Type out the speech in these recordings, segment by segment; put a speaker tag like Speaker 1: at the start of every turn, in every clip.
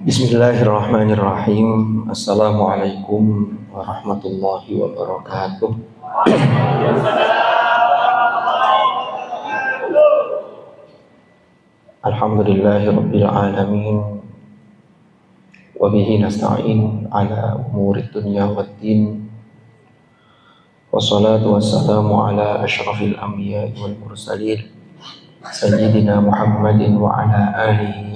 Speaker 1: Bismillahirrahmanirrahim. Assalamualaikum warahmatullahi wabarakatuh. Alhamdulillahirabbil alamin. Wa bihi nasta'in ala umurid dunya waddin. Wassalatu wassalamu ala asyrafil anbiya'i wal mursalin sayyidina Muhammadin wa ala alihi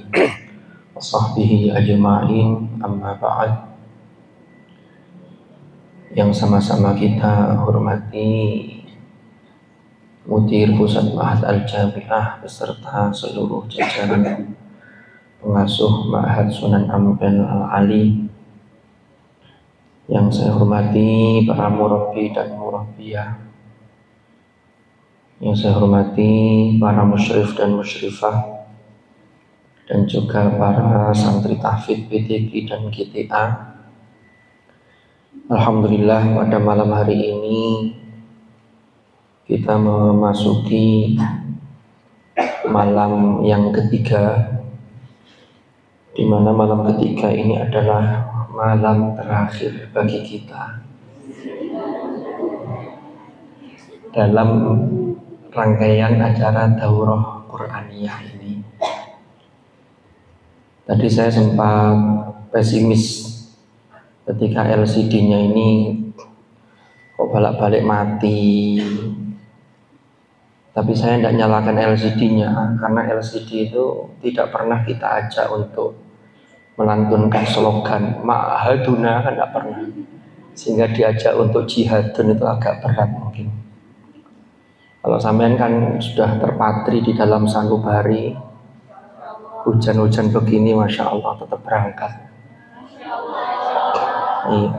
Speaker 1: wa sahbihi ajma'in, amma ba'd. Yang sama-sama kita hormati Mudir Pusat Ma'had Al-Jami'ah beserta seluruh jajaran pengasuh Ma'had Sunan Ampel Al-Ali. Yang saya hormati para murabbi dan murabbiyah. Yang saya hormati para musyrif dan musyrifah, dan juga para santri tahfidz PTQ dan GTA. Alhamdulillah, pada malam hari ini kita memasuki malam yang ketiga, di mana malam ketiga ini adalah malam terakhir bagi kita dalam rangkaian acara daurah Qur'aniyah ini. Tadi saya sempat pesimis ketika LCD-nya ini kok bolak-balik mati. Tapi saya tidak nyalakan LCD-nya karena LCD itu tidak pernah kita ajak untuk melantunkan slogan ma'haduna, kan tidak pernah. Sehingga diajak untuk jihadun itu agak berat mungkin. Kalau sampean kan sudah terpatri di dalam sanubari, hujan-hujan begini, masya Allah tetap berangkat. Iya.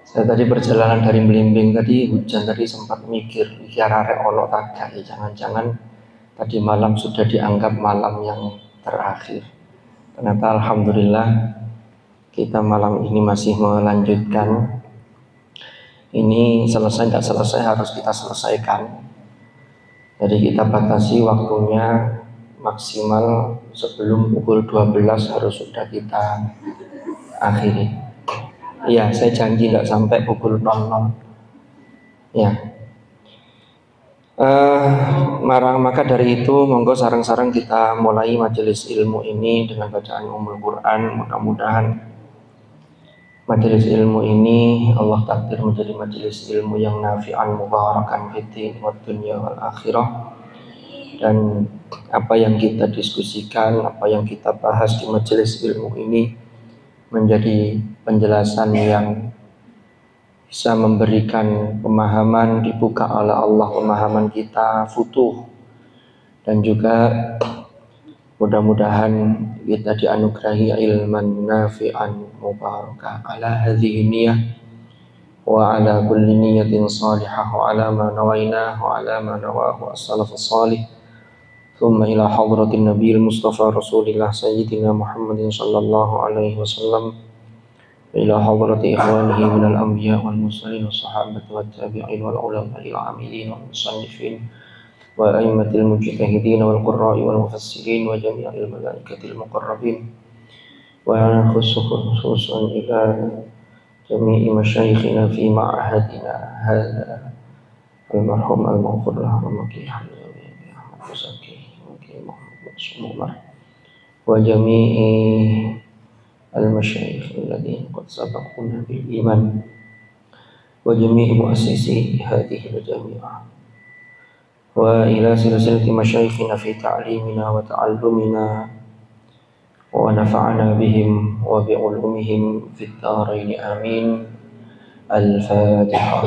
Speaker 1: Saya tadi perjalanan dari Blimbing tadi hujan, tadi sempat mikir arek ono tagak, jangan-jangan tadi malam sudah dianggap malam yang terakhir. Ternyata alhamdulillah kita malam ini masih melanjutkan. Ini selesai tidak selesai harus kita selesaikan. Jadi kita batasi waktunya maksimal sebelum pukul 12 harus sudah kita akhiri. Iya, saya janji tidak sampai pukul 00. Ya. Maka dari itu monggo sarang-sarang kita mulai majelis ilmu ini dengan bacaan Ummul Quran. Mudah-mudahan majelis ilmu ini Allah takdir menjadi majelis ilmu yang nafi'an mubarakan fiddin wad dunya wal akhirah. Dan apa yang kita diskusikan, apa yang kita bahas di majelis ilmu ini menjadi penjelasan yang bisa memberikan pemahaman, dibuka oleh Allah pemahaman kita futuh, dan juga mudah-mudahan kita dianugerahi ilman nafi'an mubarakah ala hadhihi niyyah wa ala kulli niyyatin salihah wa ala ma nawainah wa ala ma nawahu as-salafus salih. Thumma ila hadratin nabiyil mustafa rasulillah sayyidina Muhammadin sallallahu alaihi wasallam, ila hadrati ikhwanihi minal anbiya wal mursalin was sahabati wat tabi'in wal ulama'i al amilin wal musannifin wa a'immatil mujtahidin wal qurra'i wal mufassirin wa jami'il malaikatil muqarrabin wa khususan ila jami'i masyayikhina fi ma'hadina hadha al-marhum al-maghfur lahu wa wa jami'i al-masyayikh alladhina qad sabaquna bil iman wa jami'i muassisi hadhihi al-jami'ah wa ila silsilati masyayikhina fi ta'limina wa ta'allumina wa nafa'ana bihim wa bi'ulumihim fid dharain amin. Al-Fatihah.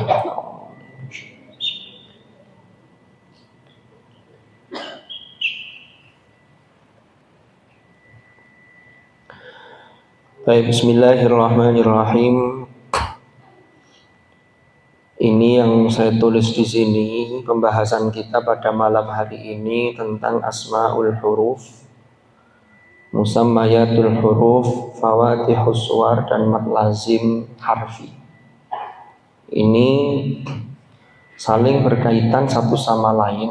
Speaker 1: Baik, bismillahirrahmanirrahim. Ini yang saya tulis di sini, pembahasan kita pada malam hari ini tentang asmaul huruf, musammayatul huruf, fawatihus suwar, dan mad lazim harfi. Ini saling berkaitan satu sama lain,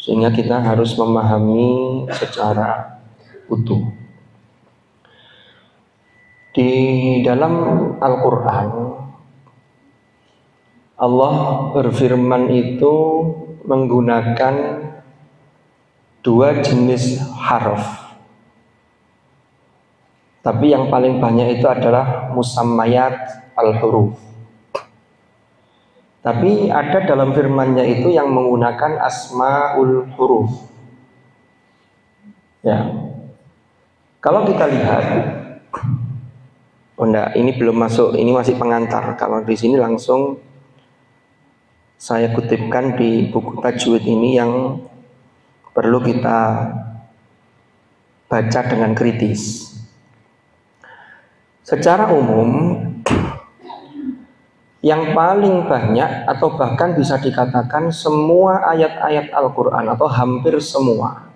Speaker 1: sehingga kita harus memahami secara utuh. Di dalam Al-Quran, Allah berfirman itu menggunakan dua jenis harf. Tapi yang paling banyak itu adalah musammayat al-huruf. Tapi ada dalam firman-Nya itu yang menggunakan asmaul huruf. Ya. Kalau kita lihat, oh enggak, ini belum masuk, ini masih pengantar. Kalau di sini langsung saya kutipkan di buku tajwid ini yang perlu kita baca dengan kritis. Secara umum, yang paling banyak atau bahkan bisa dikatakan semua ayat-ayat Al-Quran atau hampir semua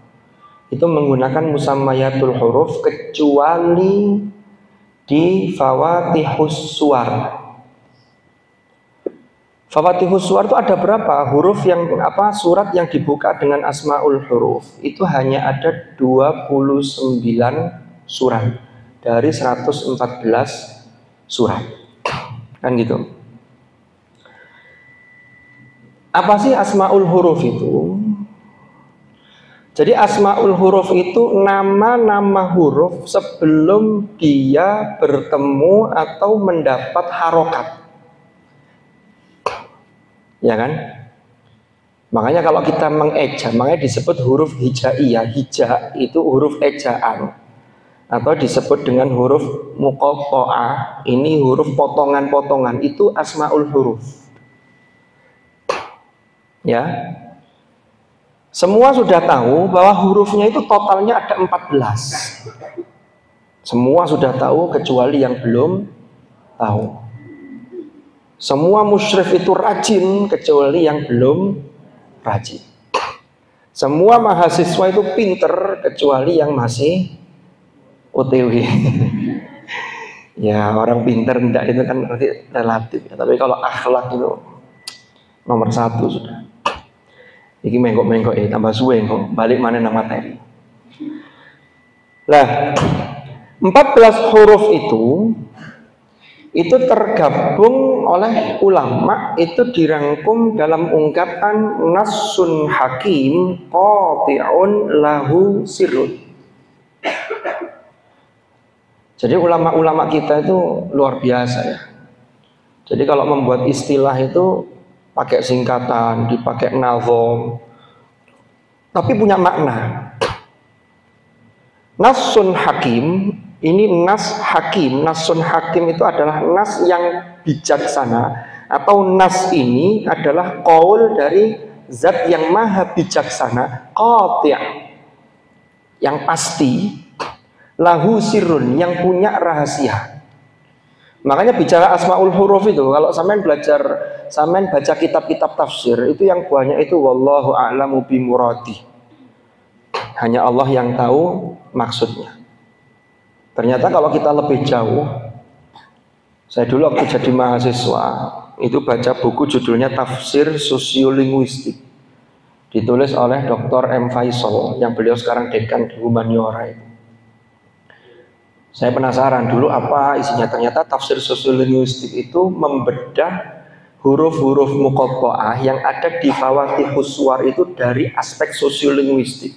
Speaker 1: itu menggunakan musammayatul huruf kecuali di Fawatihus Suwar. Fawatihus Suwar itu ada berapa? Huruf yang surat yang dibuka dengan asmaul huruf itu hanya ada 29 surat dari 114 surat. Kan gitu. Apa sih asmaul huruf itu? Jadi asmaul huruf itu nama-nama huruf sebelum dia bertemu atau mendapat harokat. Ya kan? Makanya kalau kita mengeja, makanya disebut huruf hijaiyah. Hija itu huruf ejaan, atau disebut dengan huruf muqatta'ah. Ini huruf potongan-potongan, itu asmaul huruf. Ya. Semua sudah tahu bahwa hurufnya itu totalnya ada 14. Semua sudah tahu kecuali yang belum tahu. Semua musyrif itu rajin kecuali yang belum rajin. Semua mahasiswa itu pinter kecuali yang masih OTW. Ya, orang pinter enggak itu kan nanti relatif ya. Tapi kalau akhlak itu nomor 1 sudah. Iki menggok-menggok tambah suwe kok balik mana nama materi. Lah, 14 huruf itu tergabung oleh ulama, itu dirangkum dalam ungkapan nassun hakim qati'un lahu sirrun. Jadi ulama-ulama kita itu luar biasa ya. Jadi kalau membuat istilah itu pakai singkatan, dipakai nazom, tapi punya makna. Nassun hakim, ini nas hakim. Nassun hakim itu adalah nas yang bijaksana, atau nas ini adalah qaul dari zat yang maha bijaksana, qati', yang pasti, lahu sirrun, yang punya rahasia. Makanya bicara asmaul huruf itu, kalau sampean baca kitab-kitab tafsir itu yang banyak itu wallahu a'lamu bimuradi. Hanya Allah yang tahu maksudnya. Ternyata kalau kita lebih jauh, saya dulu waktu jadi mahasiswa itu baca buku judulnya Tafsir Sosiolinguistik, ditulis oleh Dr. M. Faisal yang beliau sekarang dekan di Humaniora itu. Saya penasaran dulu apa isinya. Ternyata tafsir sosiolinguistik itu membedah huruf-huruf muqatta'ah yang ada di Fawatihus Suwar itu dari aspek sosiolinguistik.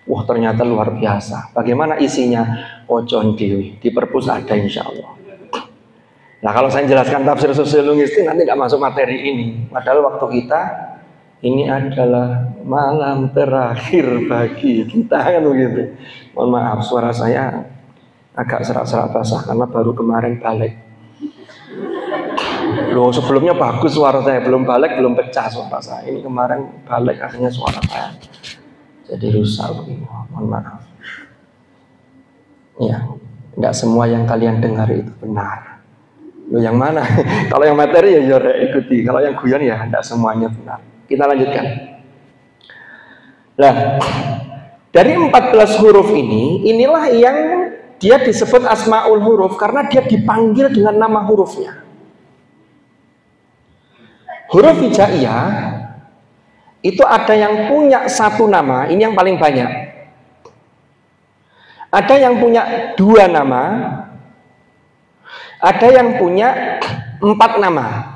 Speaker 1: Wah, ternyata luar biasa. Bagaimana isinya? Ojon dewi di perpus ada insya Allah. Nah, kalau saya jelaskan tafsir sosiolinguistik nanti nggak masuk materi ini. Padahal waktu kita ini adalah malam terakhir bagi kita kan begitu. Mohon maaf suara saya agak serak-serak basah karena baru kemarin balik. Loh, sebelumnya bagus suara saya, belum balik, belum pecah suara saya. Ini kemarin balik akhirnya suara saya jadi rusak begini. Mohon maaf. Ya, enggak semua yang kalian dengar itu benar. Loh, yang mana? Kalau yang materi ya ikuti. Kalau yang guyon ya enggak semuanya benar. Kita lanjutkan. Nah, dari 14 huruf ini, inilah yang dia disebut asmaul huruf karena dia dipanggil dengan nama hurufnya. Huruf hijaiyah itu ada yang punya satu nama, ini yang paling banyak. Ada yang punya 2 nama, ada yang punya 4 nama.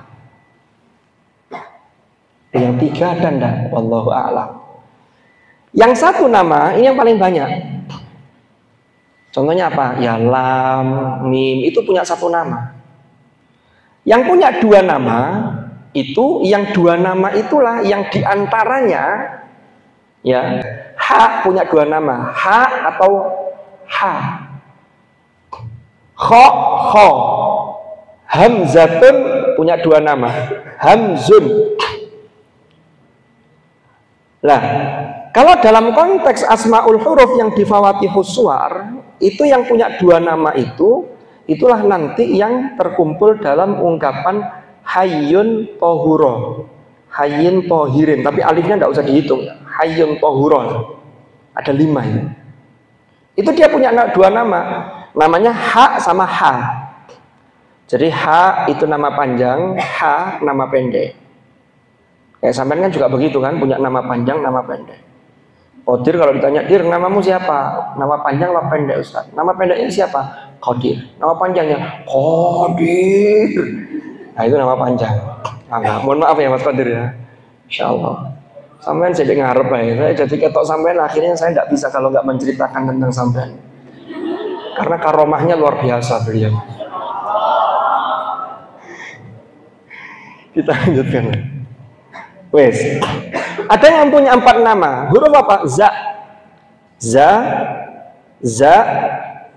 Speaker 1: Yang 3 ada enggak? Wallahu a'lam. Yang 1 nama ini yang paling banyak. Contohnya apa? Ya lam, mim, itu punya 1 nama. Yang punya 2 nama itu, yang 2 nama itulah yang diantaranya ya, ha punya 2 nama, ha atau ha, kho, hamzatun punya 2 nama, hamzun. Nah, kalau dalam konteks asmaul huruf yang di fawatihus suwar, itu yang punya 2 nama itu, itulah nanti yang terkumpul dalam ungkapan hayyun tohuro, hayyun tohirin, tapi alifnya tidak usah dihitung ya. Hayyun tohuro ada 5 ini. Itu dia punya 2 nama, namanya ha sama ha. Jadi ha itu nama panjang, ha nama pendek. Kayak sampean kan juga begitu kan, punya nama panjang, nama pendek. Qadir kalau ditanya, Dir, namamu siapa? Nama panjang apa pendek, Ustaz? Nama pendeknya siapa? Qadir. Nama panjangnya Qadir. Nah, itu nama panjang. Nah, mohon maaf ya Mas Qadir ya. Insyaallah. Sampean jadi ngarep ya. Saya jadi ketok sampean, akhirnya saya tidak bisa kalau nggak menceritakan tentang sampean. Karena karomahnya luar biasa beliau. Kita lanjutkan. Wes, ada yang punya 4 nama. Huruf apa? Za,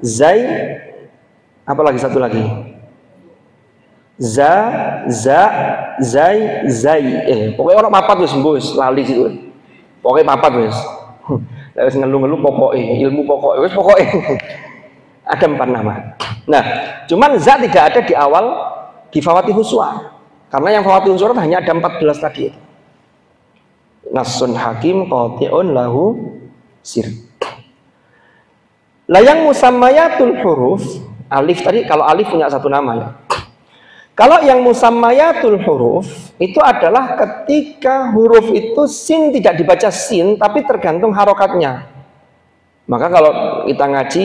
Speaker 1: zai, apa lagi, satu lagi? Zai. Pokoknya orang papat wes, bos, lali situ. Pokoknya papat wes. Wes ngeluh-ngeluh pokoknya, ilmu pokoknya, wes pokoknya. Ada 4 nama. Nah, cuman za tidak ada di awal di fawatihus suwar. Karena yang fawatihus suwar hanya ada 14 tadi itu. Nasun hakim qati'un lahu sir. Lah yang musammayatul huruf, alif tadi, kalau alif punya 1 nama ya. Kalau yang musammayatul huruf itu adalah ketika huruf itu sin tidak dibaca sin tapi tergantung harokatnya. Maka kalau kita ngaji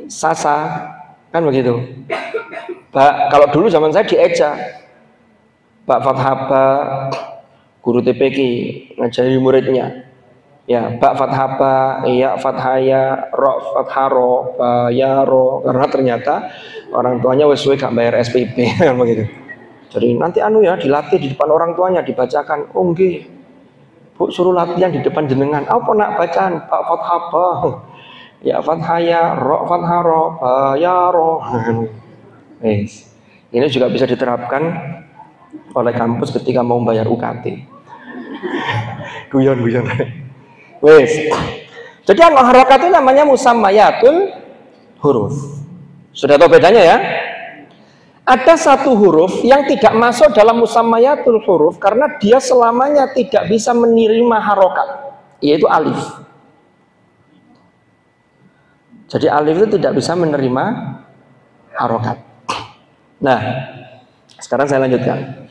Speaker 1: sasa kan begitu. Kalau dulu zaman saya dieja. Pak fathah ba, guru TPQ ngajari muridnya ya, bak fathah ba, ya fathaya, ro fathah ro, ba ya ro, karena ternyata orang tuanya wes gak bayar SPP kan begitu. Jadi nanti ya dilatih di depan orang tuanya, dibacakan. Oh nggih Bu, suruh latihan di depan jenengan. Apa nak bacaan? Bak fathah ba, ya fathaya, ro fathah ro, ba ya ro. Ini juga bisa diterapkan oleh kampus ketika mau bayar UKT. Guyon. Wes. Jadi yang harokat itu namanya musammayatul huruf. Sudah tahu bedanya ya? Ada 1 huruf yang tidak masuk dalam musammayatul huruf karena dia selamanya tidak bisa menerima harokat, yaitu alif. Jadi alif itu tidak bisa menerima harokat. Nah, sekarang saya lanjutkan.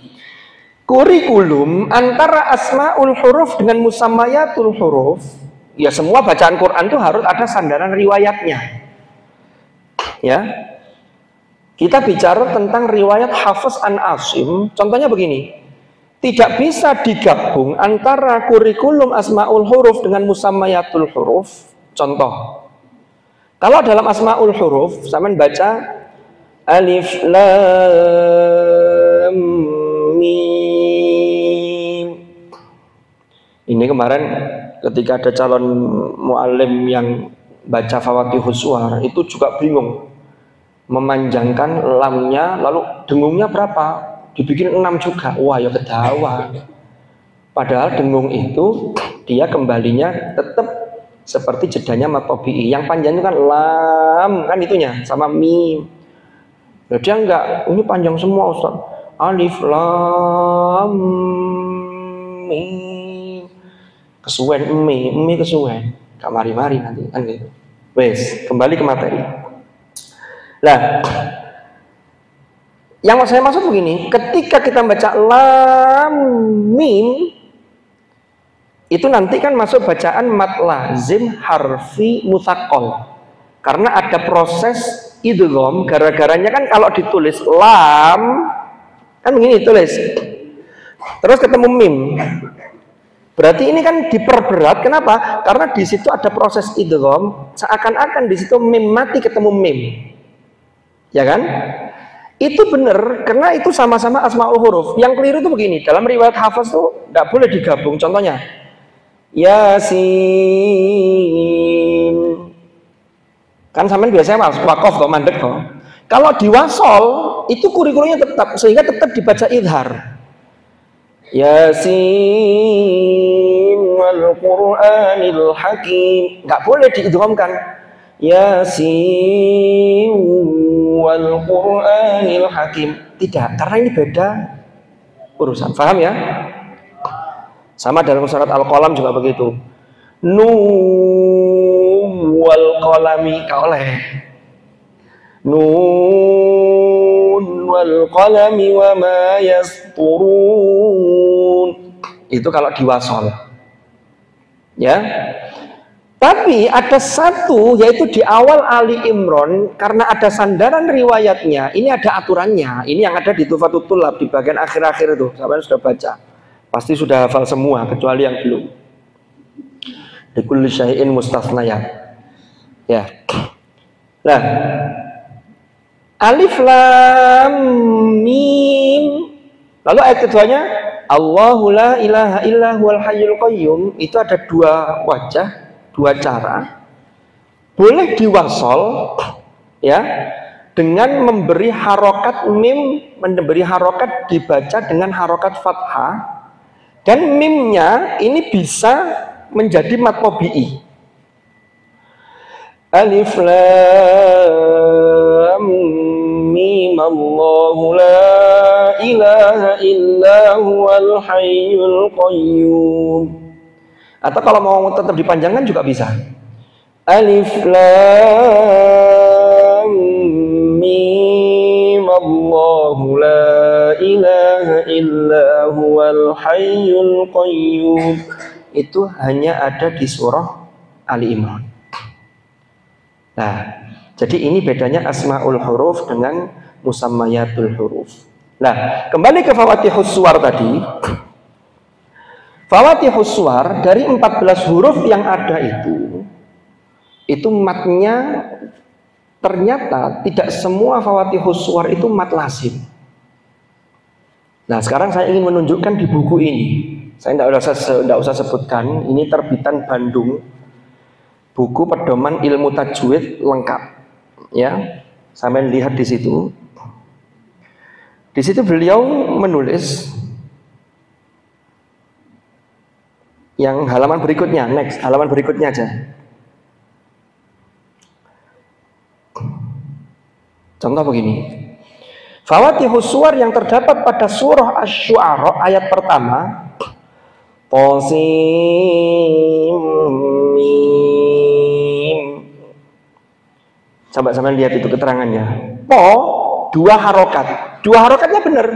Speaker 1: Kurikulum antara asmaul huruf dengan musammayatul huruf, ya semua bacaan Quran itu harus ada sandaran riwayatnya. Ya. Kita bicara tentang riwayat Hafiz an Asim, contohnya begini. Tidak bisa digabung antara kurikulum asmaul huruf dengan musammayatul huruf. Contoh. Kalau dalam asmaul huruf, sampean baca alif lam mim. Ini kemarin ketika ada calon muallim yang baca fawatihus suwar itu juga bingung memanjangkan lamnya, lalu dengungnya berapa? Dibikin 6 juga. Wah ya ketawa. Padahal dengung itu dia kembalinya tetap seperti jedanya matobi'i. Yang panjangnya kan lam kan itunya sama mim. Nah, dia enggak, ini panjang semua Ustaz. Alif lam mim. Kesuwen mim kesuwen. Gak mari-mari nanti kan gitu. Wes, kembali ke materi. Nah, yang saya maksud begini, ketika kita baca lam mim itu nanti kan masuk bacaan mad lazim harfi mutsaqqal. Karena ada proses idgham, gara-garanya kan kalau ditulis lam kan begini tulis. Terus ketemu mim. Berarti ini kan diperberat. Kenapa? Karena di situ ada proses idgham, seakan-akan di situ mim mati ketemu mim. Ya kan? Itu benar, karena itu sama-sama asmaul huruf. Yang keliru itu begini, dalam riwayat Hafaz tuh tidak boleh digabung. Contohnya, Yasin. Kan sampean biasanya wakaf toh, mandek toh. Kalau diwasol, itu kurikulumnya tetap, sehingga tetap dibaca idhar. Yasin wal Qur'anil Hakim, nggak boleh diidghamkan. Yasin wal Qur'anil Hakim, tidak, karena ini beda urusan. Paham ya? Sama dalam surat Al-Qalam juga begitu. Nun wal qalami, oleh Nun wal qalami wa ma yasturun. Itu kalau diwasol. Ya. Tapi ada satu, yaitu di awal Ali Imran, karena ada sandaran riwayatnya, ini ada aturannya. Ini yang ada di Tuhfatul Thullab di bagian akhir-akhir itu. Sampai sudah baca. Pasti sudah hafal semua kecuali yang belum. Likulli syai'in mustathnayat. Ya. Nah, Alif Lam Mim. Lalu ayat keduanya, Allahu la ilaha illa huwal hayyul qayyum. Itu ada dua wajah, dua cara. Boleh diwasol ya, dengan memberi harokat mim, memberi harokat dibaca dengan harokat fathah, dan mimnya ini bisa menjadi mad tabi'i. Alif Lam Mim Allahu la ilaha illa huwal hayyul qayyum. Atau kalau mau tetap dipanjangkan juga bisa. Alif Lam Mim Allahu la ilaha illa huwal hayyul qayyum. Itu hanya ada di surah Ali Imran. Nah, jadi ini bedanya asmaul huruf dengan musammayatul huruf. Nah, kembali ke Fawatihus Suwar tadi. Fawatihus Suwar dari 14 huruf yang ada itu matnya ternyata tidak semua Fawatihus Suwar itu mat lazim. Nah, sekarang saya ingin menunjukkan di buku ini. Saya tidak usah sebutkan, ini terbitan Bandung. Buku pedoman ilmu tajwid lengkap, ya. Sampai lihat di situ. Di situ beliau menulis yang halaman berikutnya, next, halaman berikutnya aja. Contoh begini. Fawatihus Suwar yang terdapat pada surah Asy-Syu'ara ayat pertama, Qasim Mim. Coba sampai lihat itu keterangannya. Po, dua harokat. Dua harokatnya benar.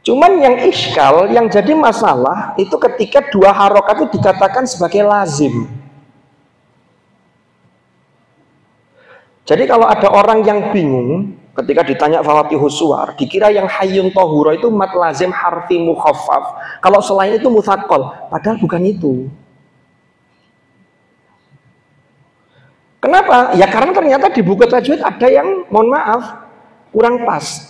Speaker 1: Cuman yang iskal, yang jadi masalah itu ketika dua harokat itu dikatakan sebagai lazim. Jadi kalau ada orang yang bingung ketika ditanya Fawatihus Suwar, dikira yang hayyun tahura itu mat lazim harfi mukhaffaf, kalau selain itu mutsaqqal, padahal bukan itu. Kenapa? Ya karena ternyata di buku tajwid ada yang, mohon maaf, kurang pas.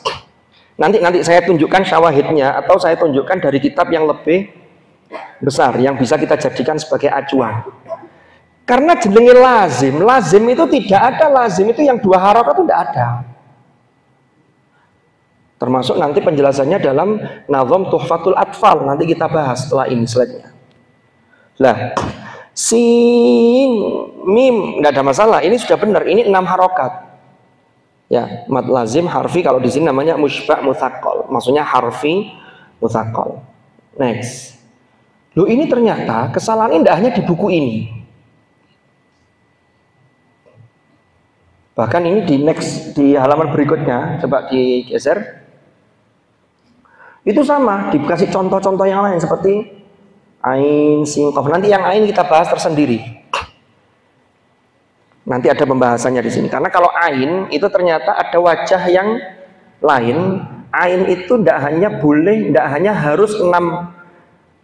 Speaker 1: Nanti saya tunjukkan syawahidnya, atau saya tunjukkan dari kitab yang lebih besar yang bisa kita jadikan sebagai acuan. Karena jenenge lazim, lazim itu tidak ada, lazim itu yang dua harokat itu tidak ada. Termasuk nanti penjelasannya dalam Nazam Tuhfatul Atfal, nanti kita bahas setelah ini slide-nya. Lah, sin, mim, nggak ada masalah, ini sudah benar, ini 6 harokat. Ya, mad lazim harfi, kalau di sini namanya musyba' mutsaqqal, maksudnya harfi mutsaqqal. Next. Loh, ini ternyata kesalahan ini tidak hanya di buku ini. Bahkan ini di next, di halaman berikutnya, coba digeser. Itu sama, dikasih contoh-contoh yang lain seperti Ain, sin, qaf. Nanti yang ain kita bahas tersendiri. Nanti ada pembahasannya di sini. Karena kalau ain itu ternyata ada wajah yang lain. Ain itu tidak hanya harus 6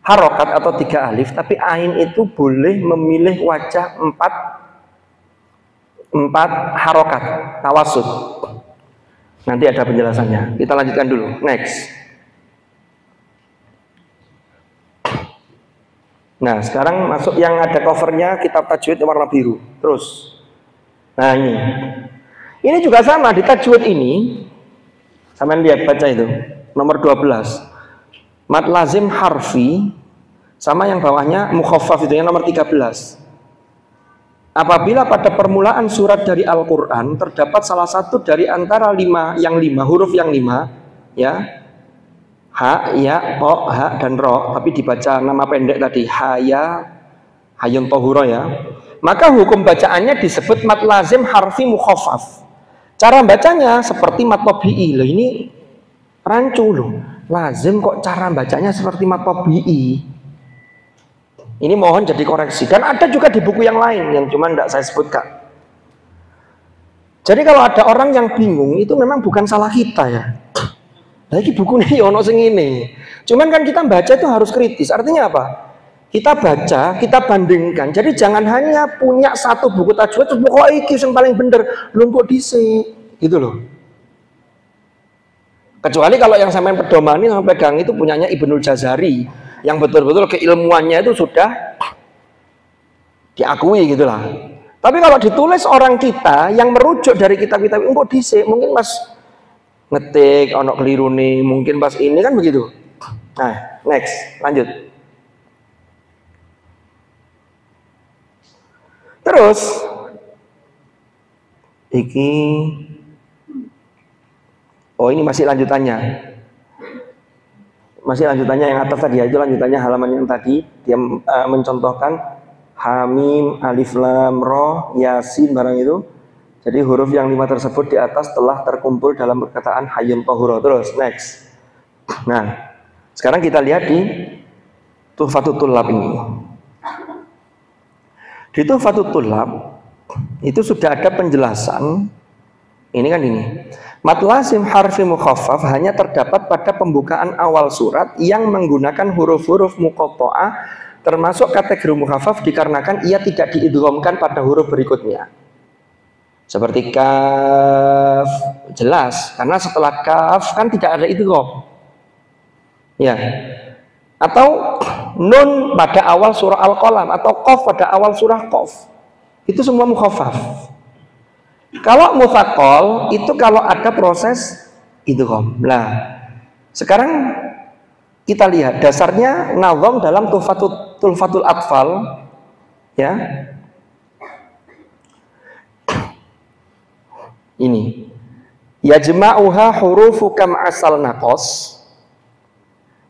Speaker 1: harokat atau 3 alif, tapi ain itu boleh memilih wajah 4 harokat, tawasud. Nanti ada penjelasannya. Kita lanjutkan dulu. Next. Nah, sekarang masuk yang ada covernya kitab tajwid warna biru. Terus. Nah, ini juga sama di tajwid ini. Sampean lihat baca itu. Nomor 12. Mad lazim harfi sama yang bawahnya mukhaffaf itu yang nomor 13. Apabila pada permulaan surat dari Al-Qur'an terdapat salah satu dari antara 5 huruf yang 5, ya. Ha, ya, o, ha, dan ro, tapi dibaca nama pendek tadi, ha, ya, hayun tohuro ya. Maka hukum bacaannya disebut mad lazim harfi mukhaffaf. Cara bacanya seperti mad tabi'i. Loh, ini rancu loh. Lazim kok cara bacanya seperti mad tabi'i. Ini mohon jadi koreksi. Dan ada juga di buku yang lain yang cuma tidak saya sebutkan. Jadi kalau ada orang yang bingung, itu memang bukan salah kita ya. Lagi buku ini ono sing ini. Cuman kan kita baca itu harus kritis. Artinya apa? Kita baca, kita bandingkan. Jadi jangan hanya punya satu buku tajwid terus pokoknya iki yang paling bener, lu kok dhisik, gitu loh. Kecuali kalau yang sampean pedomani sama pegang itu punyanya Ibnul Jazari, yang betul-betul keilmuannya itu sudah diakui gitulah. Tapi kalau ditulis orang kita yang merujuk dari kitab-kitab kok dhisik, mungkin Mas ngetik ono keliru nih, mungkin pas ini kan begitu. Nah, next, lanjut. Terus iki, oh ini masih lanjutannya. Masih lanjutannya yang atas tadi, itu lanjutannya halaman yang tadi. Dia mencontohkan hamim, alif lam ra, yasin barang itu. Jadi huruf yang 5 tersebut di atas telah terkumpul dalam perkataan hayyun tahura. Terus next. Nah, sekarang kita lihat di Tuhfatul Tullab ini. Di Tuhfatul Tullab itu sudah ada penjelasan. Ini kan ini. Mad lazim harfi mukhaffaf hanya terdapat pada pembukaan awal surat yang menggunakan huruf-huruf muqatta'ah termasuk kategori mukhaffaf dikarenakan ia tidak diidghamkan pada huruf berikutnya. Seperti kaf, jelas karena setelah kaf kan tidak ada idgham. Ya. Atau nun pada awal surah Al-Qalam atau qaf pada awal surah Qaf. Itu semua mukhaffaf. Kalau mutsaqqal itu kalau ada proses idgham. Nah, sekarang kita lihat dasarnya nazam dalam Tuhfatul Atfal ya. Ini yajma'uha hurufu kam asal naqas.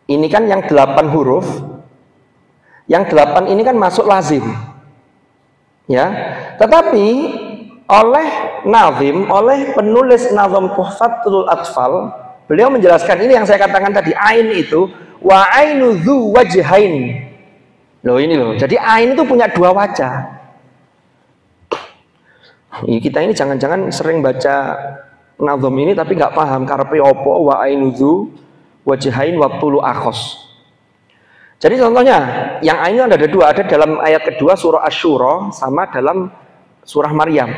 Speaker 1: Ini kan yang 8 huruf. Yang 8 ini kan masuk lazim. Ya. Tetapi oleh nazim, oleh penulis nazam Tuhfatul Atfal, beliau menjelaskan ini yang saya katakan tadi, ain itu wa ainu dzu wajhain. Loh ini loh. Jadi ain itu punya 2 wajah. Kita ini jangan-jangan sering baca nazam ini tapi nggak paham karepe opo wa ainuzu wajhain wa tulu akhos. Jadi contohnya yang ain ada 2, ada dalam ayat kedua surah Asy-Syura sama dalam surah Maryam.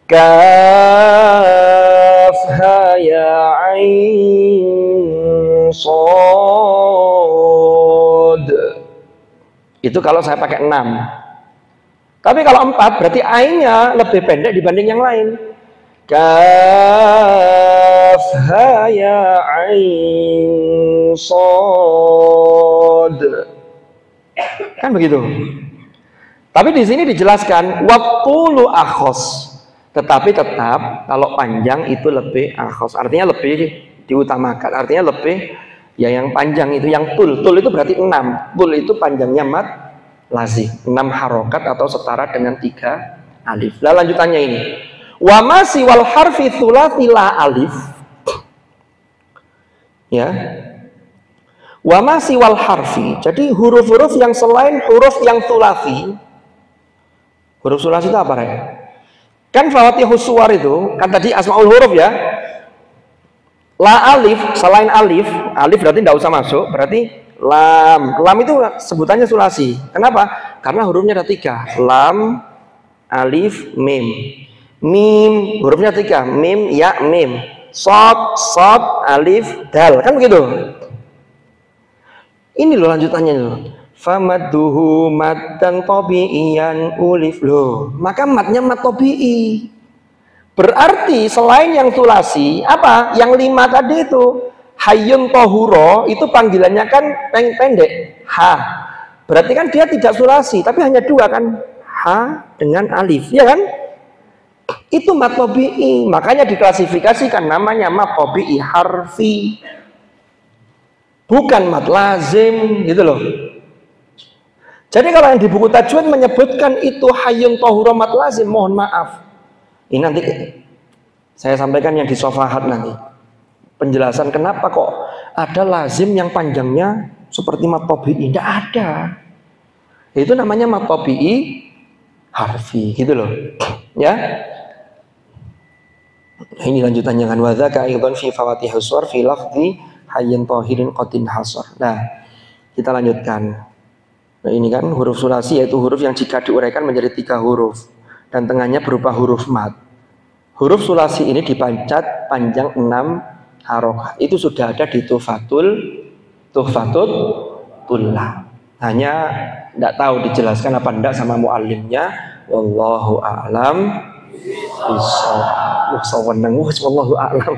Speaker 1: Kaf ha ya ain shad. Itu kalau saya pakai 6. Tapi kalau 4 berarti ainnya lebih pendek dibanding yang lain. Kaf ha ya ain shad. Kan begitu. Tapi di sini dijelaskan waqulu akhos. Tetapi tetap kalau panjang itu lebih akhos. Artinya lebih diutamakan. Artinya lebih ya yang panjang itu yang tul. Tul itu berarti 6. Tul itu panjangnya mad lazim 6 harokat atau setara dengan 3 alif. Nah lanjutannya ini wa masi wal harfi tsulatsila alif ya Wa ma siwal harfi, jadi huruf-huruf yang selain huruf yang sulasi. Huruf sulasi itu apa, Rek? Kan Fawathihus Suwar itu kan tadi asmaul huruf ya. La alif, selain alif, alif berarti tidak usah masuk, berarti lam. Lam itu sebutannya sulasi. Kenapa? Karena hurufnya ada 3. Lam, alif, mim. Mim, hurufnya 3. Mim, ya, mim. Sod, alif, dal. Kan begitu? Ini loh lanjutannya loh. Famadduhu maddan tabi'iyan ulif loh. Maka matnya mat tabi'i. Berarti selain yang sulasi, apa? Yang 5 tadi itu hayyun tohuro, itu panggilannya kan pendek, ha. Berarti kan dia tidak sulasi, tapi hanya 2 kan, ha dengan alif, ya kan? Itu mat tabi'i, makanya diklasifikasikan namanya mat tabi'i harfi, bukan mat lazim, gitu loh. Jadi kalau yang di buku tajwid menyebutkan itu hayyun tohuro mat lazim, mohon maaf. Ini nanti saya sampaikan yang di sofahat nanti. Penjelasan kenapa kok ada lazim yang panjangnya seperti mat tabi'i. Tidak ada. Itu namanya mat tabi'i harfi, gitu loh. Ya. Nah, ini lanjutannya kan wa dzaka aidan fi Fawathihus Suwar fi lafzi hayyin tahirin qatin hasar. Nah, kita lanjutkan. Nah, ini kan huruf sulasi, yaitu huruf yang jika diuraikan menjadi 3 huruf dan tengahnya berupa huruf mat. Huruf sulasi ini dipancat panjang 6 harokat. Itu sudah ada di Tuhfatut Tullab. Hanya tidak tahu dijelaskan apa enggak sama muallimnya. Wallahu a'lam bishawab. Wallahu a'lam.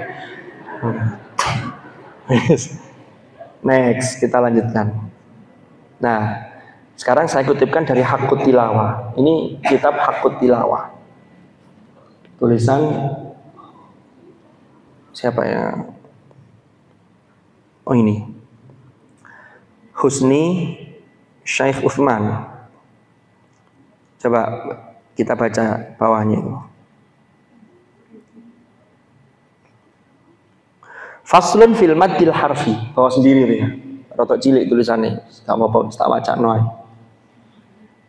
Speaker 1: Next, kita lanjutkan. Nah, sekarang saya kutipkan dari Haqqut Tilawah. Ini kitab Haqqut Tilawah. Tulisan siapa ya? Oh ini. Husni Syekh Utsman. Coba kita baca bawahnya itu. Faslun fil maddil harfi. Bawa sendiri itu ya. Rotok cilik tulisannya. Tak apa-apa, tak baca noy.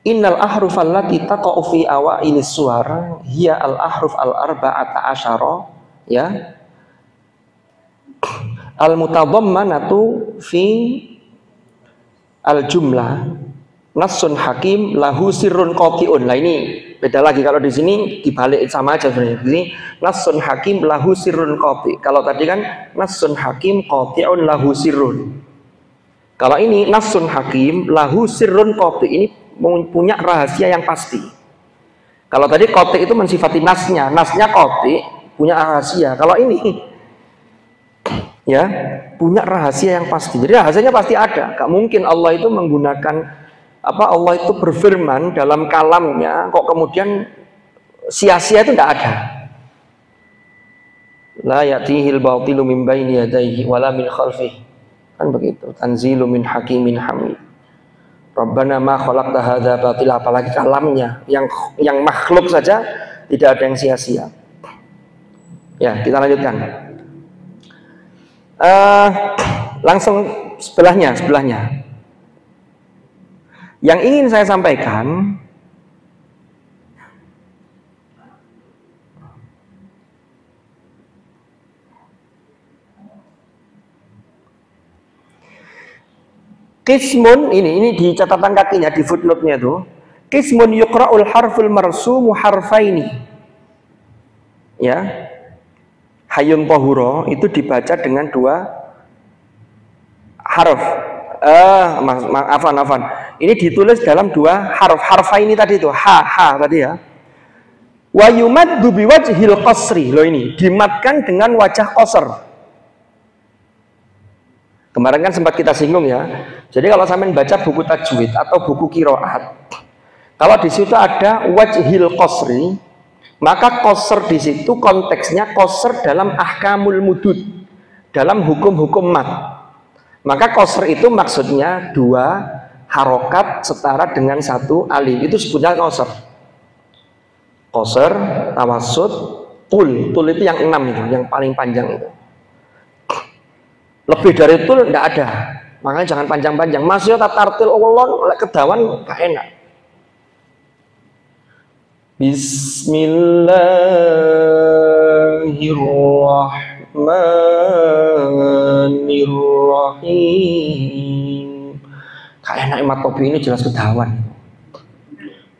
Speaker 1: Innal ahruf allati taqa'u fi awailis suwar hiya al ahruf al arba'ata asyara, ya. Al mutadammanatu fi al jumlah nassun hakim lahu sirrun qati'un. Nah ini beda lagi, kalau di sini dibalik sama aja sebenarnya. Ini nassun hakim lahu sirrun qati'. Kalau tadi kan nassun hakim qati'un lahu sirrun. Kalau ini nassun hakim lahu sirrun qati', ini punya rahasia yang pasti. Kalau tadi qati' itu mensifati nasnya qati', punya rahasia. Kalau ini ya punya rahasia yang pasti. Jadi rahasianya pasti ada. Gak mungkin Allah itu menggunakan Allah itu berfirman dalam kalamnya kok kemudian sia-sia, itu tidak ada. La ya'tihil batilu min baini yadayhi wala min khalfihi. Kan begitu. Tanzilu min hakimin hamid. Rabbana ma khalaqta hadza batila, apalagi kalamnya yang makhluk saja tidak ada yang sia-sia. Ya, kita lanjutkan. Langsung sebelahnya. Yang ingin saya sampaikan, qismun, ini di catatan kakinya, di footnote-nya tuh, qismun yuqra'ul harful marsumu harfaini. Ya. Hayyun tahura itu dibaca dengan 2 harf. Maafan. Ini ditulis dalam 2 harf. Harfaini tadi itu, ha tadi ya. Wa yumaddu biwajhil qasri. Loh, ini dimatkan dengan wajah qasr. Kemarin kan sempat kita singgung ya. Jadi kalau sampean baca buku tajwid atau buku qiraat, kalau di situ ada wajhil qasri, maka qasr di situ konteksnya qasr dalam ahkamul mudud, dalam hukum-hukum mat. Maka qasr itu maksudnya 2 harokat setara dengan 1 alif. Itu sebutnya qasr. Qasr, tawassut, tul itu yang 6 itu, yang paling panjang itu. Lebih dari tul tidak ada. Makanya jangan panjang-panjang. Masih tak tartil ulon lek kedawan gak enak. Bismillahirrahmanirrahim. Gak enak matobi ini jelas kedawan.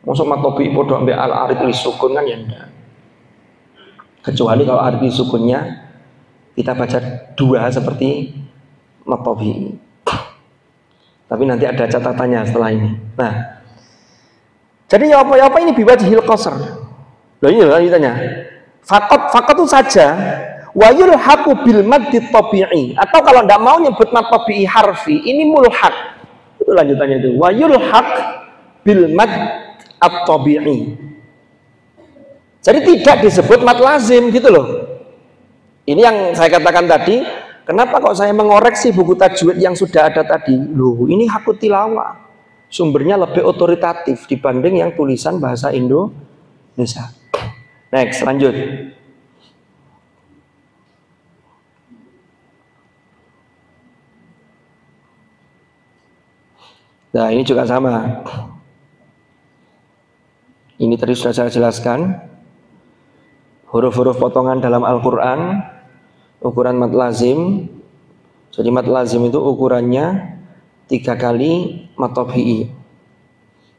Speaker 1: Masuk matobi podo ambil al-arid sukun kan ya enggak. Kecuali kalau arti sukunnya kita baca dua seperti matobi. Tapi nanti ada catatannya setelah ini. Nah, jadi ya apa ini biwajhil qasr. Loh ini lanjutannya. Faqat itu saja wa yulhaqu bil maddi tabi'i. Atau kalau enggak mau nyebut mad tabi'i harfi, ini mulhaq. Itu lanjutannya itu. Wa yulhaq bil mad at-tabi'i. Jadi tidak disebut mad lazim gitu loh. Ini yang saya katakan tadi. Kenapa kok saya mengoreksi buku tajwid yang sudah ada tadi? Loh, ini hakut tilawah. Sumbernya lebih otoritatif dibanding yang tulisan bahasa Indonesia. Next, lanjut. Nah, ini juga sama. Ini tadi sudah saya jelaskan. Huruf-huruf potongan dalam Al-Quran, ukuran mad lazim. Jadi mad lazim itu ukurannya 3 kali mad tabi'i.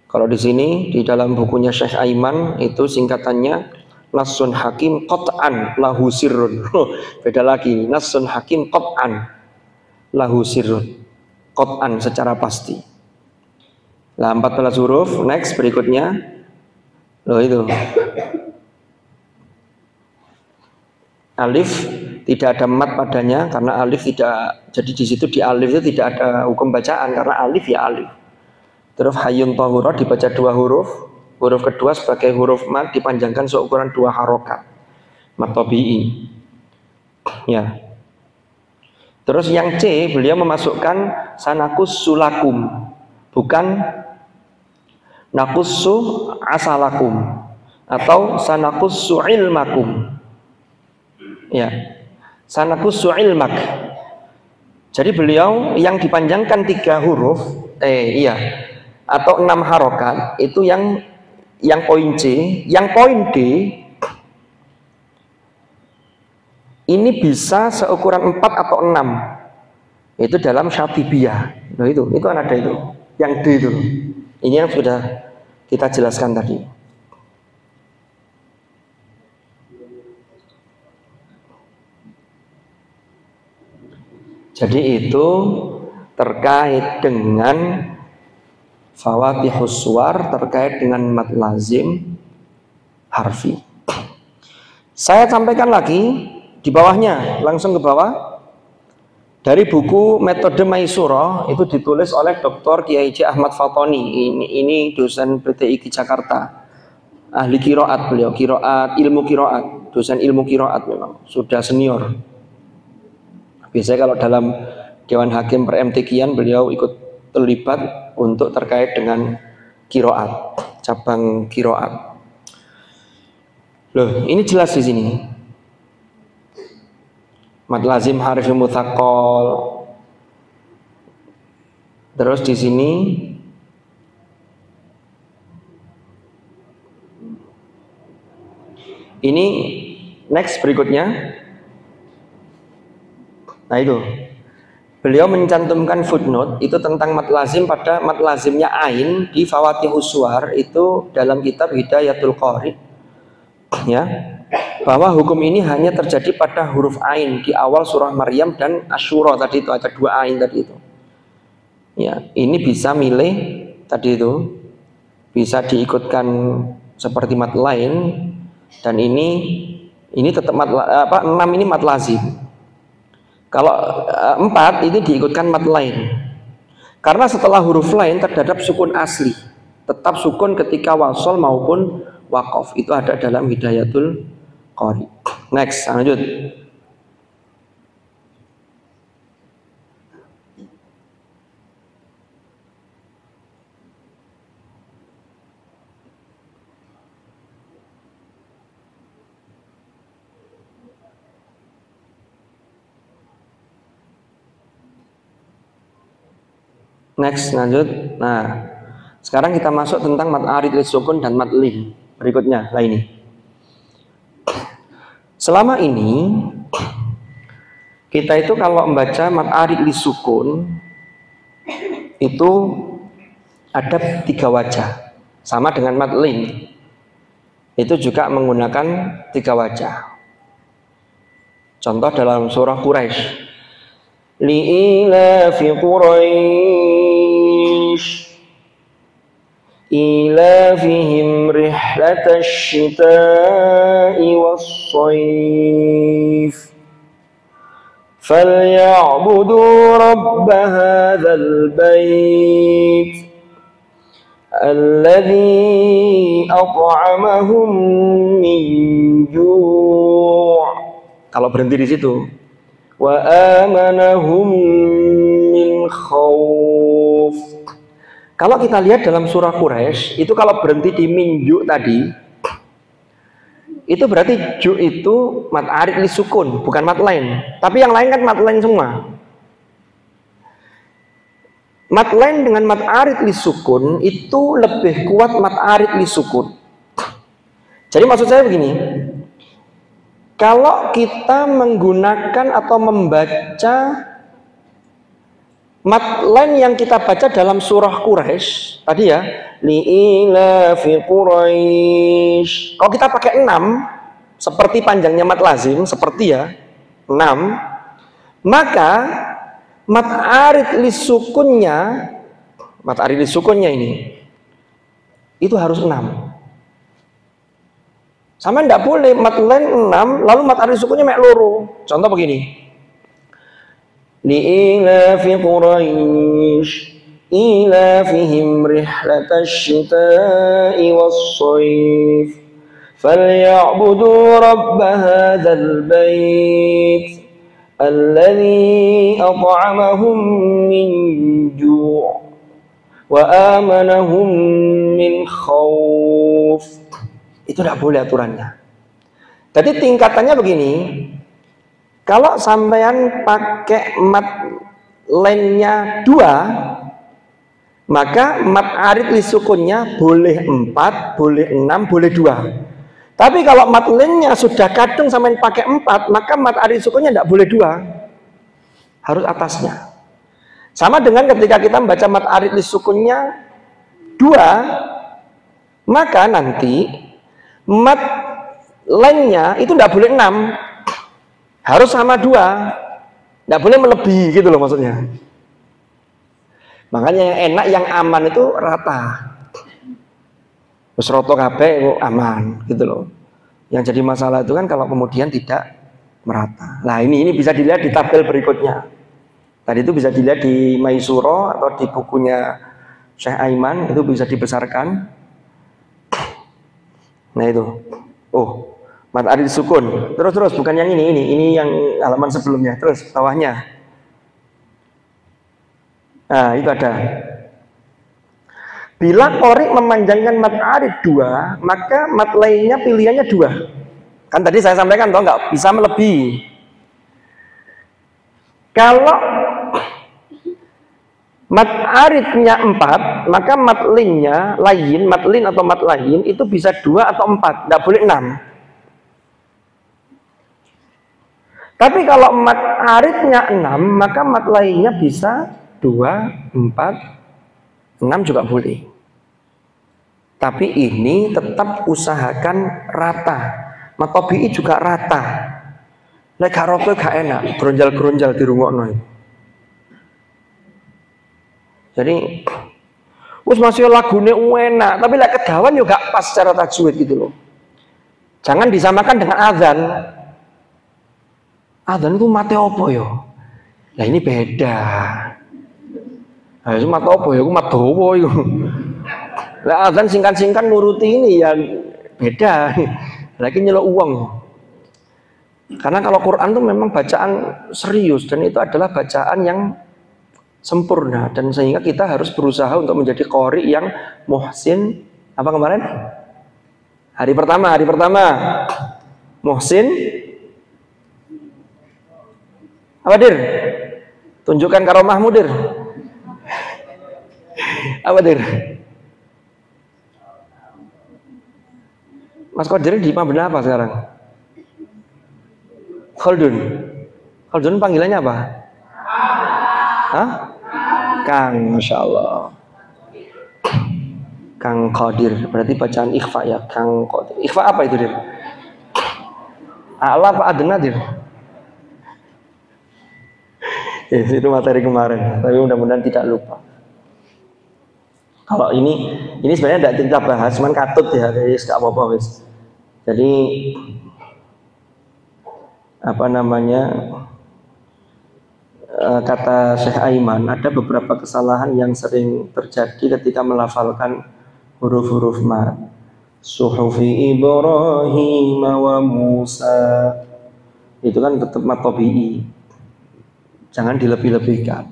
Speaker 1: Kalau di sini di dalam bukunya Syekh Aiman itu singkatannya Nassun Hakim Qat'an lahu sirrun. Beda lagi, Nassun Hakim Qat'an lahu sirrun. Qat'an secara pasti. Nah, 14 huruf. Next berikutnya. Loh itu. Alif tidak ada mat padanya karena alif tidak, jadi di situ di alif itu tidak ada hukum bacaan karena alif ya alif. Terus hayyun tahura dibaca 2 huruf, huruf kedua sebagai huruf mat dipanjangkan seukuran 2 harokat mat tabi'i. Ya. Terus yang C beliau memasukkan sanakus sulakum, bukan nakussu asalakum atau sanakussu ilmakum. Ya, sanakussu ilmak. Jadi beliau yang dipanjangkan 3 huruf, atau 6 harokat itu yang poin C, yang poin D ini bisa seukuran 4 atau 6. Itu dalam Syatibiyah. Nah, itu kan ada itu, yang D itu. Ini yang sudah kita jelaskan tadi. Jadi itu terkait dengan fawatihus suwar, terkait dengan mad lazim harfi. Saya sampaikan lagi di bawahnya, langsung ke bawah. Dari buku Metode Maisurah itu ditulis oleh Dr. Kiai J. Ahmad Fatoni. Ini dosen PTIG Jakarta. Ahli kiroat beliau, ilmu kiroat, dosen ilmu kiroat memang, sudah senior. Biasanya kalau dalam Dewan Hakim per MTQ-an beliau ikut terlibat untuk terkait dengan kiroat, cabang kiroat. Loh, ini jelas di sini. Mad lazim harfi mutsaqqal. Terus di sini ini next berikutnya. Nah itu, beliau mencantumkan footnote itu tentang mad lazim pada mad lazimnya ain di Fawatihus Suwar itu dalam kitab Hidayatul Qari, ya, bahwa hukum ini hanya terjadi pada huruf ain di awal surah Maryam dan Asyura tadi itu, ada 2 ain tadi itu. Ya, ini bisa milih tadi itu, bisa diikutkan seperti mad lain, dan ini tetap mad, 6 ini mad lazim. Kalau 4 ini diikutkan mad lain. Karena setelah huruf lain terdapat sukun asli. Tetap sukun ketika wasol maupun waqaf. Itu ada dalam Hidayatul Qari. Next, lanjut. Next, lanjut. Nah, sekarang kita masuk tentang mad arid lisukun dan mad lin. Berikutnya, lah ini. Selama ini kita itu kalau membaca mad arid lisukun itu ada 3 wajah, sama dengan mad lin. Itu juga menggunakan 3 wajah. Contoh dalam surah Quraisy. Li'ilafi Quraisy ilafihim rihlatash shita'i was-shayf falya'budu rabb hadzal bait alladzi at'amahum min ju'. Kalau berhenti di situ, wa amanahum min khauf. Kalau kita lihat dalam surah Quraisy itu kalau berhenti di min ju' tadi, itu berarti ju' itu mad arid lisukun, bukan mad lain. Tapi yang lain kan mad lain semua. Mad lain dengan mad arid lisukun itu lebih kuat mad arid lisukun. Jadi maksud saya begini, kalau kita menggunakan atau membaca mad lain yang kita baca dalam surah Quraisy tadi ya, li'ilafi Quraisy. Kalau kita pakai 6 seperti panjangnya mad lazim, seperti ya 6, maka mad arid lisukunnya ini itu harus 6. Sama tidak boleh mad lain 6 lalu mad arid sukunnya mek loro. Contoh begini. Li'ilafi Quraisy ilafihim rihlatash shita'i was-shayf falya'budu rabb hadzal bait alladzi at'amahum min ju' wa amanahum min khauf. Itu tidak boleh aturannya. Jadi tingkatannya begini, kalau sampean pakai mad lainnya 2, maka mad arid lisukunnya boleh 4, boleh 6, boleh 2. Tapi kalau mad lainnya sudah kadung sampean pakai 4, maka mad arid lisukunnya tidak boleh 2, harus atasnya. Sama dengan ketika kita membaca mad arid lisukunnya 2, maka nanti mad lainnya itu tidak boleh 6, harus sama 2, tidak boleh melebihi gitu loh maksudnya. Makanya yang enak, yang aman itu rata, terus roto kabeh itu aman gitu loh. Yang jadi masalah itu kan kalau kemudian tidak merata. Nah ini bisa dilihat di tabel berikutnya. Tadi itu bisa dilihat di Maisuro atau di bukunya Syekh Aiman, itu bisa dibesarkan. Nah itu, mad arid sukun. Terus bukan yang ini yang halaman sebelumnya. Terus bawahnya. Nah itu ada. Bila qori memanjangkan mad arid 2, maka mad lainnya pilihannya 2. Kan tadi saya sampaikan toh nggak bisa melebihi. Kalau mad aridnya 4, maka mad linnya lain, mad lin atau mad lain itu bisa 2 atau 4, tidak boleh 6. Tapi kalau mad aridnya 6, maka mad lainnya bisa 2, 4, 6 juga boleh. Tapi ini tetap usahakan rata. Mad tabi'i juga rata. Lek gak rata gak enak, geronjal-geronjal di rungokno. Jadi wis masih lagune enak, tapi lek kedawan yo gak pas secara tajwid gitu loh. Jangan disamakan dengan azan. Azan itu mate opo yo? Nah ini beda. Nah, itu mate opo yo? Ku mate opo yo? Lah azan singkat-singkat nuruti ini ya beda. Lagi nyelok uang. Karena kalau Quran itu memang bacaan serius dan itu adalah bacaan yang sempurna, dan sehingga kita harus berusaha untuk menjadi qori yang muhsin. Apa kemarin? Hari pertama muhsin apa dir? Tunjukkan karomahmu dir. Apa Dir? Mas Qadir di Pabna apa sekarang? Khaldun. Khaldun panggilannya apa? Hah? Kang, Masya Allah. Kang Qadir, berarti bacaan ikhfa ya, Kang Qadir. Ikhfa apa itu Dir? A'la apa adna Dir? Yes, itu materi kemarin, tapi mudah-mudahan tidak lupa. Kalau ini sebenarnya tidak kita bahas, cuman katut ya, jadi nggak apa-apa wis. Jadi apa namanya, kata Syekh Aiman, ada beberapa kesalahan yang sering terjadi ketika melafalkan huruf-huruf mad. Suhufi Ibrahim wa Musa, itu kan tetap mad tabi'i, jangan dilebih-lebihkan,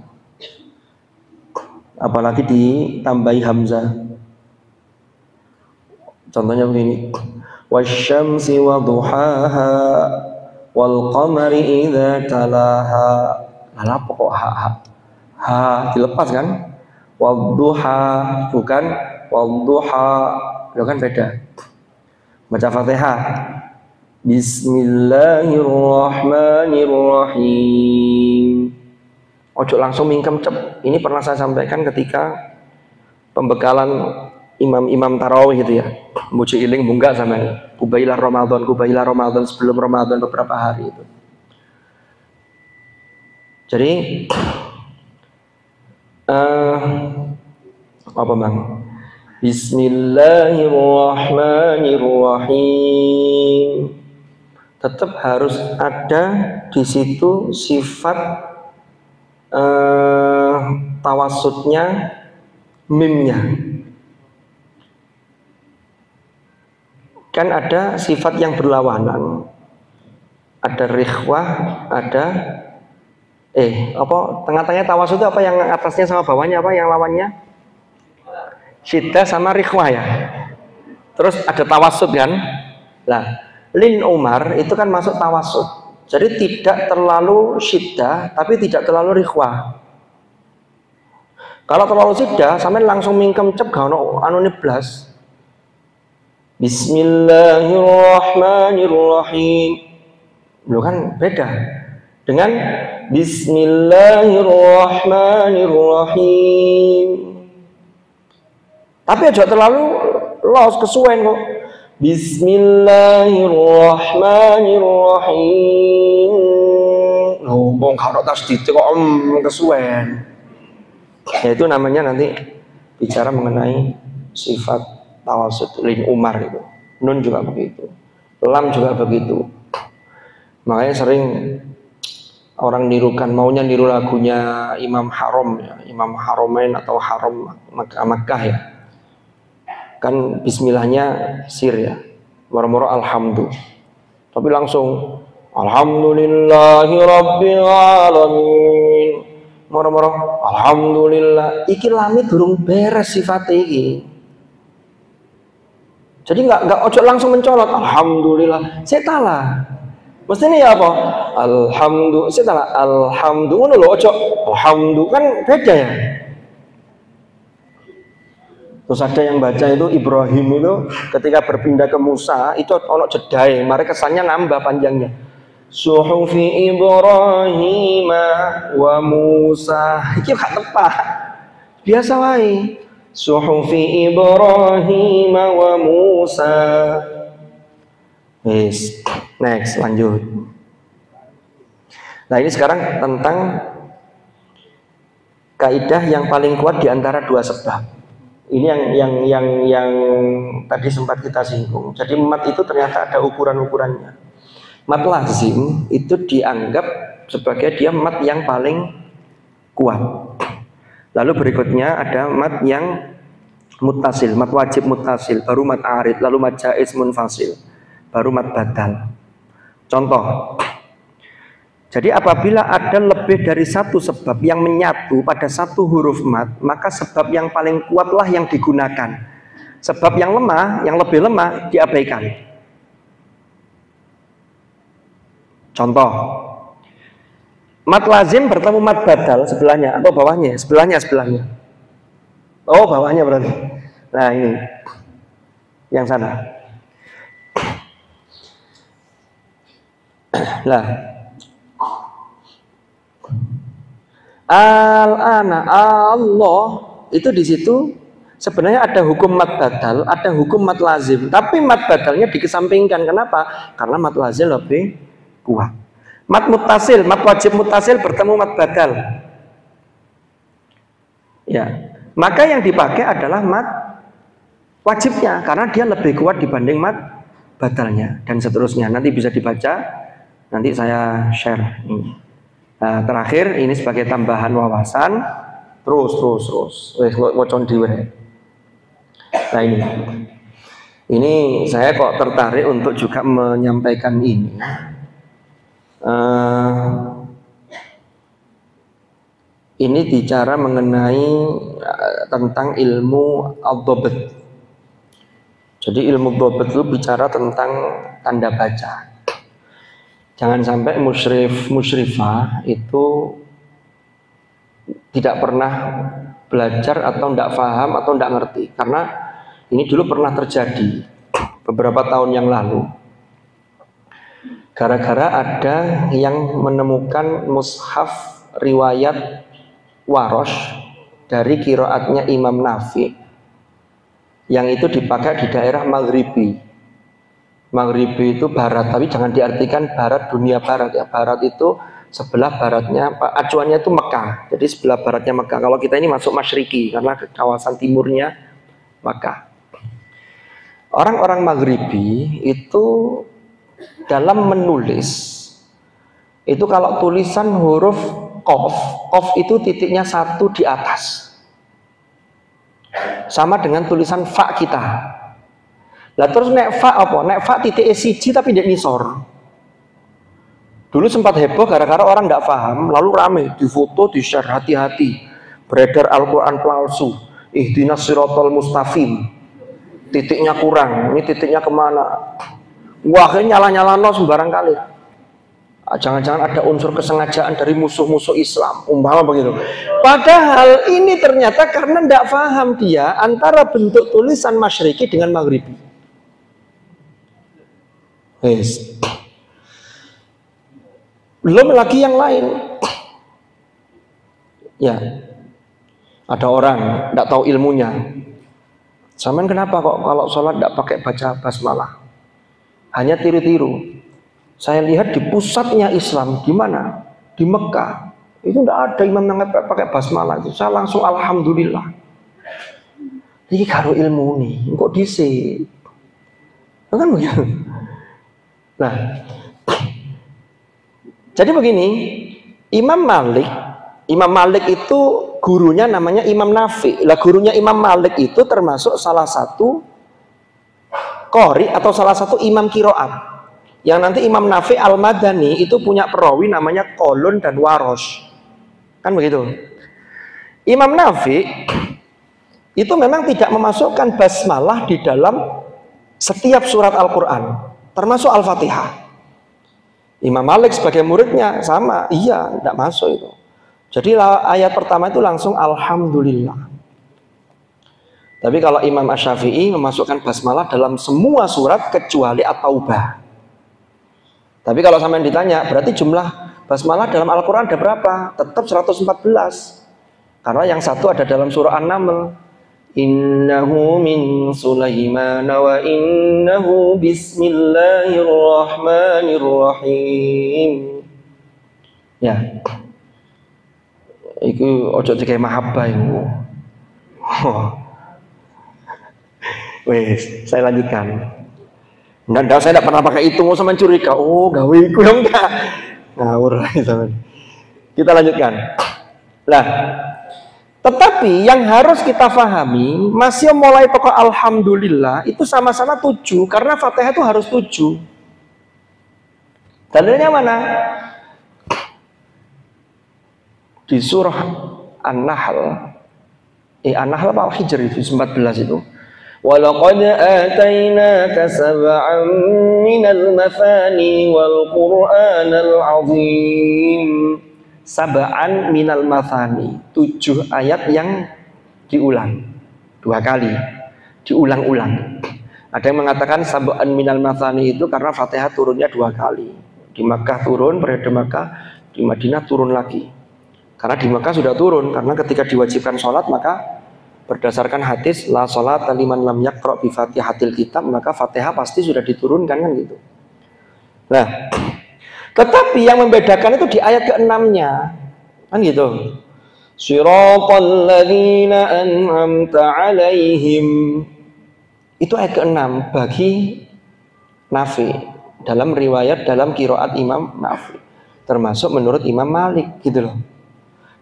Speaker 1: apalagi ditambahi hamzah. Contohnya begini, wasyamsi wa duhaha wal qamari idza talaha. Lah pokok ha dilepas kan? Wadduha bukan wadduha, itu kan beda. Baca Fatihah. Bismillahirrahmanirrahim. Ojo langsung mingkem cep. Ini pernah saya sampaikan ketika pembekalan imam-imam tarawih gitu ya. Muji iling munggah sama kubailah Ramadan sebelum Ramadan beberapa hari itu. Jadi apa bang? Bismillahirrahmanirrahim. Tetap harus ada di situ sifat tawasudnya, mimnya. Kan ada sifat yang berlawanan. Ada rikhwah, ada tengah-tengahnya tawasud itu apa, yang atasnya sama bawahnya apa, yang lawannya? Syiddah sama rikhwah ya. Terus ada tawasud kan? Nah, lin Umar itu kan masuk tawasud. Jadi tidak terlalu syiddah tapi tidak terlalu rikhwah. Kalau terlalu syiddah sampai langsung mingkem cep gak ono anu neblas. Bismillahirrahmanirrahim. Lu kan beda dengan Bismillahirrahmanirrahim. Tapi aja terlalu los kesuwen kok. Bismillahirrahmanirrahim. Loh, wong karo tasdid kok kesuwen. Ya itu namanya nanti bicara mengenai sifat tawasud lin Umar itu. Nun juga begitu. Lam juga begitu. Makanya sering orang nirukan, maunya niru lagunya Imam Haram ya, Imam Haramain atau Haram Makkah ya. Kan bismillahnya sir ya, moro-moro alhamdulillah, tapi langsung alhamdulillahi rabbil alamin, moro-moro alhamdulillah. Iki lamit durung beres sifatnya iki. Jadi nggak ojo langsung mencolot alhamdulillah. Saya talah. Mestinya ya apa? Alhamdulillah. Saya talah alhamdulillah loh ojo. Alhamdulillah kan beda ya. Terus ada yang baca itu Ibrahim itu ketika berpindah ke Musa itu ono jedai, mereka kesannya nambah panjangnya. Suhufi Ibrahim wa Musa. Iki gak tepat. Biasa wae. Suhufi Ibrahim wa Musa. Yes. Next, lanjut. Nah, ini sekarang tentang kaidah yang paling kuat di antara dua sebab. Ini yang tadi sempat kita singgung. Jadi mat itu ternyata ada ukuran-ukurannya. Mat lazim itu dianggap sebagai dia mat yang paling kuat. Lalu berikutnya ada mat yang muttasil, mat wajib muttasil, baru mat arid, lalu mat jaiz munfasil, baru mat badal. Contoh. Jadi apabila ada lebih dari satu sebab yang menyatu pada satu huruf mat, maka sebab yang paling kuatlah yang digunakan. Sebab yang lemah, yang lebih lemah diabaikan. Contoh, mat lazim bertemu mat badal sebelahnya atau bawahnya, sebelahnya. Oh, bawahnya berarti. Nah, ini yang sana. Lah. Al-ana Allah itu di situ sebenarnya ada hukum mad badal, ada hukum mad lazim. Tapi mad badalnya dikesampingkan. Kenapa? Karena mad lazim lebih kuat. Mad muttasil, mad wajib muttasil bertemu mad badal. Ya, maka yang dipakai adalah mad wajibnya karena dia lebih kuat dibanding mad badalnya dan seterusnya. Nanti bisa dibaca, nanti saya share ini. Nah, terakhir ini sebagai tambahan wawasan, terus. Wes wocon dhewe. Nah ini saya kok tertarik untuk juga menyampaikan ini. Ini bicara mengenai tentang ilmu ad-dhabt. Jadi ilmu dhabt itu bicara tentang tanda baca. Jangan sampai musyrifah itu tidak pernah belajar atau tidak paham atau tidak ngerti. Karena ini dulu pernah terjadi beberapa tahun yang lalu. Gara-gara ada yang menemukan mushaf riwayat Warosh dari qiraatnya Imam Nafi yang itu dipakai di daerah Maghribi. Maghribi itu barat, tapi jangan diartikan barat dunia barat ya. Barat itu sebelah baratnya, acuannya itu Mekah. Jadi sebelah baratnya Mekah. Kalau kita ini masuk Masyriki karena kawasan timurnya Mekah. Orang-orang Maghribi itu dalam menulis itu kalau tulisan huruf Qaf itu titiknya satu di atas, sama dengan tulisan fa kita. Lah terus nek fa apa? Nek fa titik siji tapi tidak nisor. Dulu sempat heboh gara-gara orang tidak paham, lalu rame difoto, di-share, hati-hati. Beredar Al-Qur'an palsu. Ihdinas siratal mustaqim. Titiknya kurang, ini titiknya kemana? Wah, nyala-nyala no sembarang kali. Jangan-jangan ada unsur kesengajaan dari musuh-musuh Islam, umpama begitu. Padahal ini ternyata karena tidak paham dia antara bentuk tulisan Masyriki dengan Maghribi. Yes. Belum lagi yang lain. Ya, ada orang tidak tahu ilmunya. Saman kenapa kok kalau sholat tidak pakai baca basmalah? Hanya tiru-tiru. Saya lihat di pusatnya Islam, di mana? Di Mekah. Itu tidak ada imam yang pakai basmalah. Itu saya langsung alhamdulillah. Ini karo ilmu nih, kok disik. Kan begitu. Nah, jadi begini, Imam Malik itu gurunya namanya Imam Nafi. Lah gurunya Imam Malik itu termasuk salah satu qori atau salah satu imam qiraat. Yang nanti Imam Nafi Al-Madani itu punya perawi namanya Qalun dan Warosh. Kan begitu. Imam Nafi itu memang tidak memasukkan basmalah di dalam setiap surat Al-Quran, termasuk Al-Fatihah. Imam Malik sebagai muridnya sama, iya, tidak masuk itu. Jadi ayat pertama itu langsung Alhamdulillah. Tapi kalau Imam Asy-Syafi'i memasukkan basmalah dalam semua surat kecuali At-Taubah. Tapi kalau sampean ditanya, berarti jumlah basmalah dalam Al-Quran ada berapa? Tetap 114. Karena yang satu ada dalam surah An-Naml. Innahu min Sulaiman wa innahu bismillahirrahmanirrahim. Ya. Iku ojo dikai mahabbah iku. Wes, saya lanjutkan. Nggak, saya tidak pernah pakai itu, mau sama curiga. Oh, gawe iku dong enggak. Ngawur teman. Kita lanjutkan. Lah, tetapi yang harus kita pahami, masih mulai pokok Alhamdulillah itu sama-sama 7, karena Fatihah itu harus 7. Dalilnya mana? Di surah An-Nahl. An-Nahl apa Al-Hijr itu 14 itu. وَلَقَدْ آتَيْنَاكَ سَبْعًا مِنَ الْمَثَانِي وَالْقُرْآنَ الْعَظِيمِ. Sab'an minal mathani, 7 ayat yang diulang. 2 kali, diulang-ulang. Ada yang mengatakan sab'an minal mathani itu karena Fatihah turunnya 2 kali. Di Makkah turun, periode Makkah, di Madinah turun lagi. Karena di Makkah sudah turun, karena ketika diwajibkan sholat maka berdasarkan hadis la sholat liman lam yaqra bi fatihatil kitab, maka Fatihah pasti sudah diturunkan kan gitu. Nah, tetapi yang membedakan itu di ayat ke-6-nya. Kan gitu. Siratal ladzina an'amta 'alaihim. Itu ayat ke-6 bagi Nafi. Dalam riwayat dalam qiraat Imam Nafi. Termasuk menurut Imam Malik gitu loh.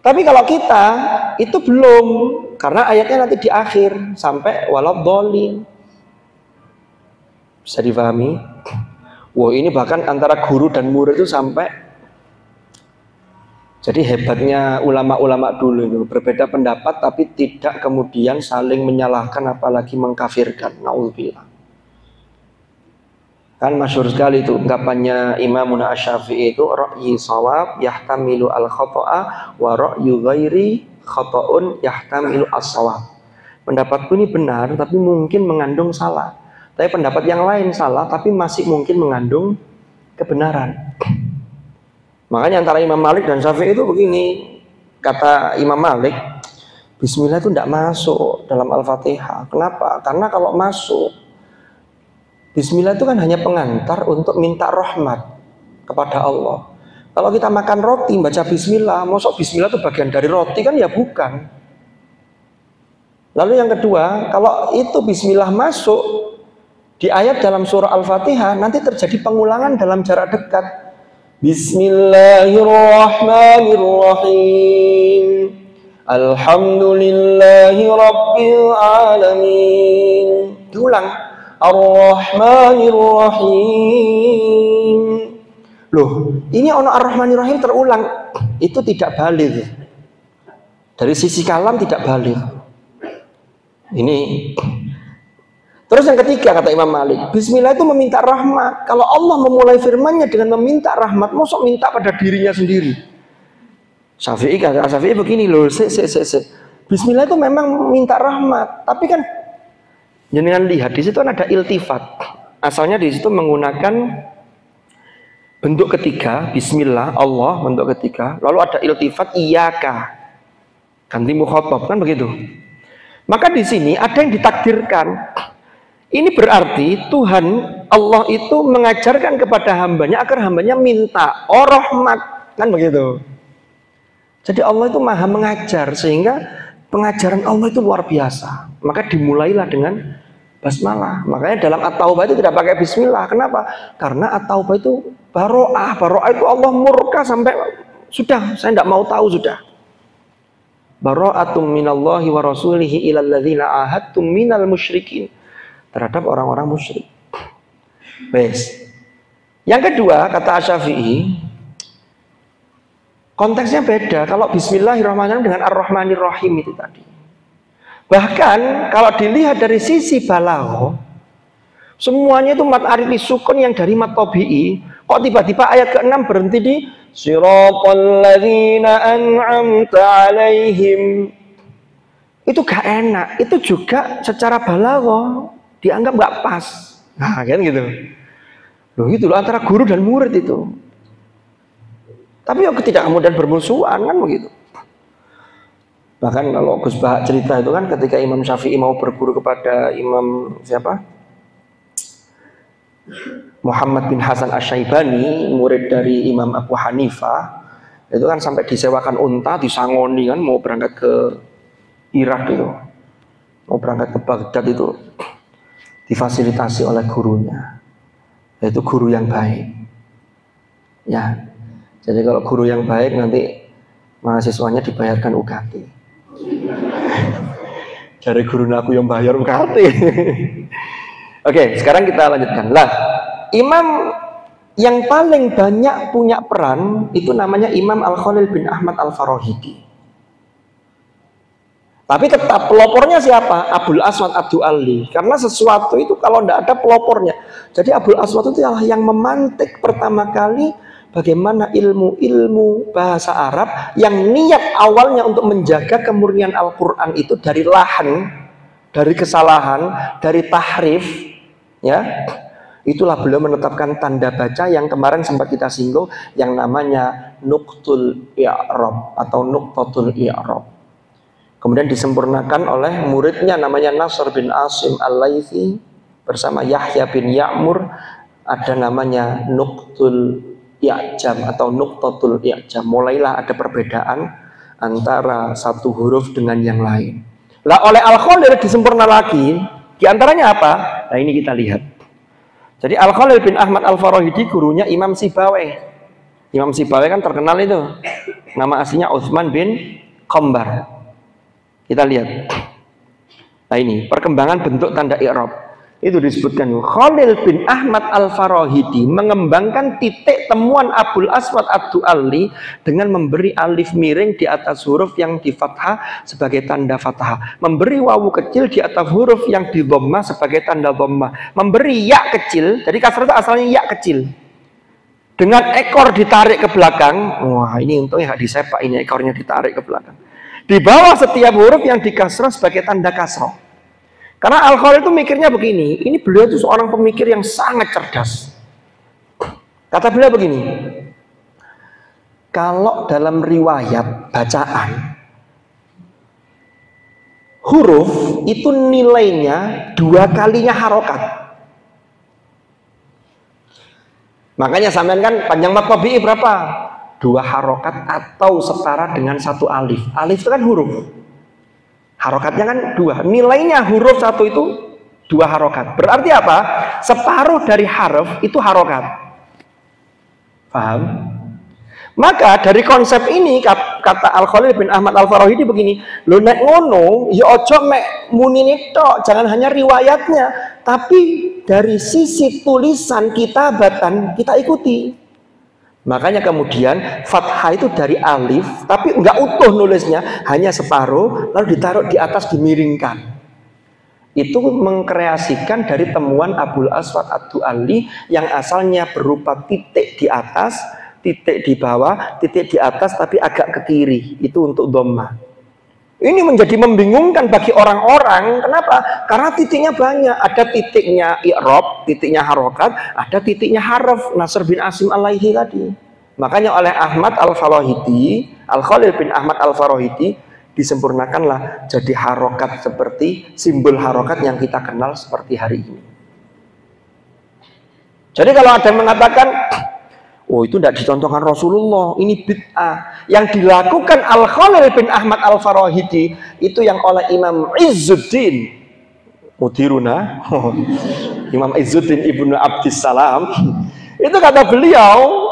Speaker 1: Tapi kalau kita itu belum, karena ayatnya nanti di akhir sampai waladhdallin. Bisa difahami? Wah, ini bahkan antara guru dan murid itu sampai, jadi hebatnya ulama-ulama dulu itu berbeda pendapat tapi tidak kemudian saling menyalahkan apalagi mengkafirkan. Nauzubillah. Kan masyhur sekali itu ungkapannya Imam Asy-Syafi'i itu ra'yi shawab yahtamilu al-khata'a wa ra'yu ghairi khata'un yahtamilu as-shawab. Pendapatku ini benar tapi mungkin mengandung salah. Tapi pendapat yang lain salah tapi masih mungkin mengandung kebenaran. Makanya antara Imam Malik dan Syafi'i itu begini. Kata Imam Malik, bismillah itu tidak masuk dalam Al-Fatihah. Kenapa? Karena kalau masuk, bismillah itu kan hanya pengantar untuk minta rahmat kepada Allah. Kalau kita makan roti baca bismillah, masuk bismillah itu bagian dari roti kan ya bukan. Lalu yang kedua, kalau itu bismillah masuk di ayat dalam surah Al-Fatihah, nanti terjadi pengulangan dalam jarak dekat. Bismillahirrahmanirrahim. Alhamdulillahi rabbil alamin. Diulang. Ar-Rahmanir-Rahim. Loh, ini ono Ar-Rahmanir-Rahim terulang. Itu tidak baligh. Dari sisi kalam tidak baligh. Ini. Terus yang ketiga kata Imam Malik, bismillah itu meminta rahmat. Kalau Allah memulai firman-Nya dengan meminta rahmat, mosok minta pada dirinya sendiri. Syafi'i kata Syafi'i begini loh, bismillah itu memang minta rahmat, tapi kan jangan lihat di situ kan ada iltifat. Asalnya di situ menggunakan bentuk ketiga, bismillah, Allah bentuk ketiga, lalu ada iltifat iyyaka. Ganti mukhatab kan begitu. Maka di sini ada yang ditakdirkan. Ini berarti Tuhan Allah itu mengajarkan kepada hambanya agar hambanya minta rahmat, kan begitu. Jadi Allah itu maha mengajar sehingga pengajaran Allah itu luar biasa. Maka dimulailah dengan basmalah. Makanya dalam At-Taubah itu tidak pakai bismillah. Kenapa? Karena At-Taubah itu baro'ah. Baro'ah itu Allah murka sampai sudah, saya tidak mau tahu sudah. Baro'atum minallahi wa rasulihi ilal ladzina ahadtum minal musyrikin. Terhadap orang-orang musyrik. Bes. Yang kedua kata Asy-Syafi'i, konteksnya beda. Kalau Bismillahirrahmanirrahim dengan Ar-Rahmanir-Rahim itu tadi. Bahkan kalau dilihat dari sisi balaghah, semuanya itu mat arifi sukun yang dari mat tabi'i. Kok tiba-tiba ayat ke-6 berhenti di Siratal ladzina an'amta 'alaihim. Itu gak enak. Itu juga secara balaghah dianggap nggak pas. Nah kan gitu loh, gitu loh antara guru dan murid itu. Tapi ya tidak kemudian bermusuhan kan begitu. Bahkan kalau Gus Bah cerita itu kan ketika Imam Syafi'i mau berguru kepada Imam siapa, Muhammad bin Hasan Asy-Syaibani, murid dari Imam Abu Hanifah, itu kan sampai disewakan unta, disangoni kan mau berangkat ke Irak itu, mau berangkat ke Baghdad itu, difasilitasi oleh gurunya, yaitu guru yang baik. Ya, jadi kalau guru yang baik nanti mahasiswanya dibayarkan UKT. Dari guru aku yang bayar UKT. Oke, sekarang kita lanjutkan. Lah, imam yang paling banyak punya peran itu namanya Imam Al-Khalil bin Ahmad Al-Farahidi. Tapi tetap pelopornya siapa? Abul Aswad Ad-Du'ali. Karena sesuatu itu kalau tidak ada pelopornya. Jadi Abul Aswad itu yang memantik pertama kali bagaimana ilmu-ilmu bahasa Arab yang niat awalnya untuk menjaga kemurnian Al-Quran itu dari lahan dari kesalahan, dari tahrif, ya. Itulah beliau menetapkan tanda baca yang kemarin sempat kita singgung, yang namanya nuqtul i'rab atau nuqtatul i'rab. Kemudian disempurnakan oleh muridnya namanya Nasr bin Asim Al-Laythi bersama Yahya bin Ya'mur, ada namanya nuqtul i'jam atau nuqtatul i'jam. Mulailah ada perbedaan antara satu huruf dengan yang lain. Lah oleh Al-Khalil disempurna lagi, diantaranya apa? Nah ini kita lihat. Jadi Al-Khalil bin Ahmad Al-Farahidi gurunya Imam Sibawayh. Imam Sibawayh kan terkenal itu. Nama aslinya Utsman bin Qambar. Kita lihat. Nah ini perkembangan bentuk tanda i'rab. Itu disebutkan Khalil bin Ahmad Al-Farahidi mengembangkan titik temuan Abul Aswad Ad-Du'ali dengan memberi alif miring di atas huruf yang di fathah sebagai tanda fathah, memberi wawu kecil di atas huruf yang di dhammah sebagai tanda dhammah, memberi ya kecil, jadi kasrah itu asalnya ya kecil, dengan ekor ditarik ke belakang. Wah ini untungnya nggak disepak, ini ekornya ditarik ke belakang, di bawah setiap huruf yang di kasrah sebagai tanda kasrah. Karena Al-Khalil itu mikirnya begini, ini beliau itu seorang pemikir yang sangat cerdas. Kata beliau begini, kalau dalam riwayat bacaan, huruf itu nilainya 2 kalinya harokat. Makanya sampean kan panjang mat tabi'i berapa? 2 harokat atau setara dengan 1 alif. Alif itu kan huruf. Harokatnya kan 2, nilainya huruf 1 itu 2 harokat. Berarti apa? Separuh dari harf itu harokat. Paham? Maka dari konsep ini kata Al-Khalil bin Ahmad Al-Farahidi begini, lo nek ngono ya ojo mek muni tok, jangan hanya riwayatnya, tapi dari sisi tulisan kitabatan kita ikuti. Makanya kemudian fathah itu dari alif, tapi enggak utuh nulisnya, hanya separuh, lalu ditaruh di atas, dimiringkan. Itu mengkreasikan dari temuan Abul Aswad Ad-Du'ali yang asalnya berupa titik di atas, titik di bawah, titik di atas, tapi agak ke kiri. Itu untuk dhammah. Ini menjadi membingungkan bagi orang-orang. Kenapa? Karena titiknya banyak. Ada titiknya i'rab, titiknya harokat, ada titiknya harf. Nasr bin Asim Al-Laythi tadi. Makanya oleh Ahmad Al-Farahidi, Al-Khalil bin Ahmad Al-Farahidi, disempurnakanlah jadi harokat seperti simbol harokat yang kita kenal seperti hari ini. Jadi kalau ada yang mengatakan, oh itu tidak dicontohkan Rasulullah, ini bid'ah. Yang dilakukan Al-Khalil bin Ahmad Al-Farahidi itu yang oleh Imam Izzuddin Mudiruna, Imam Izzuddin Ibnu Abdissalam, itu kata beliau,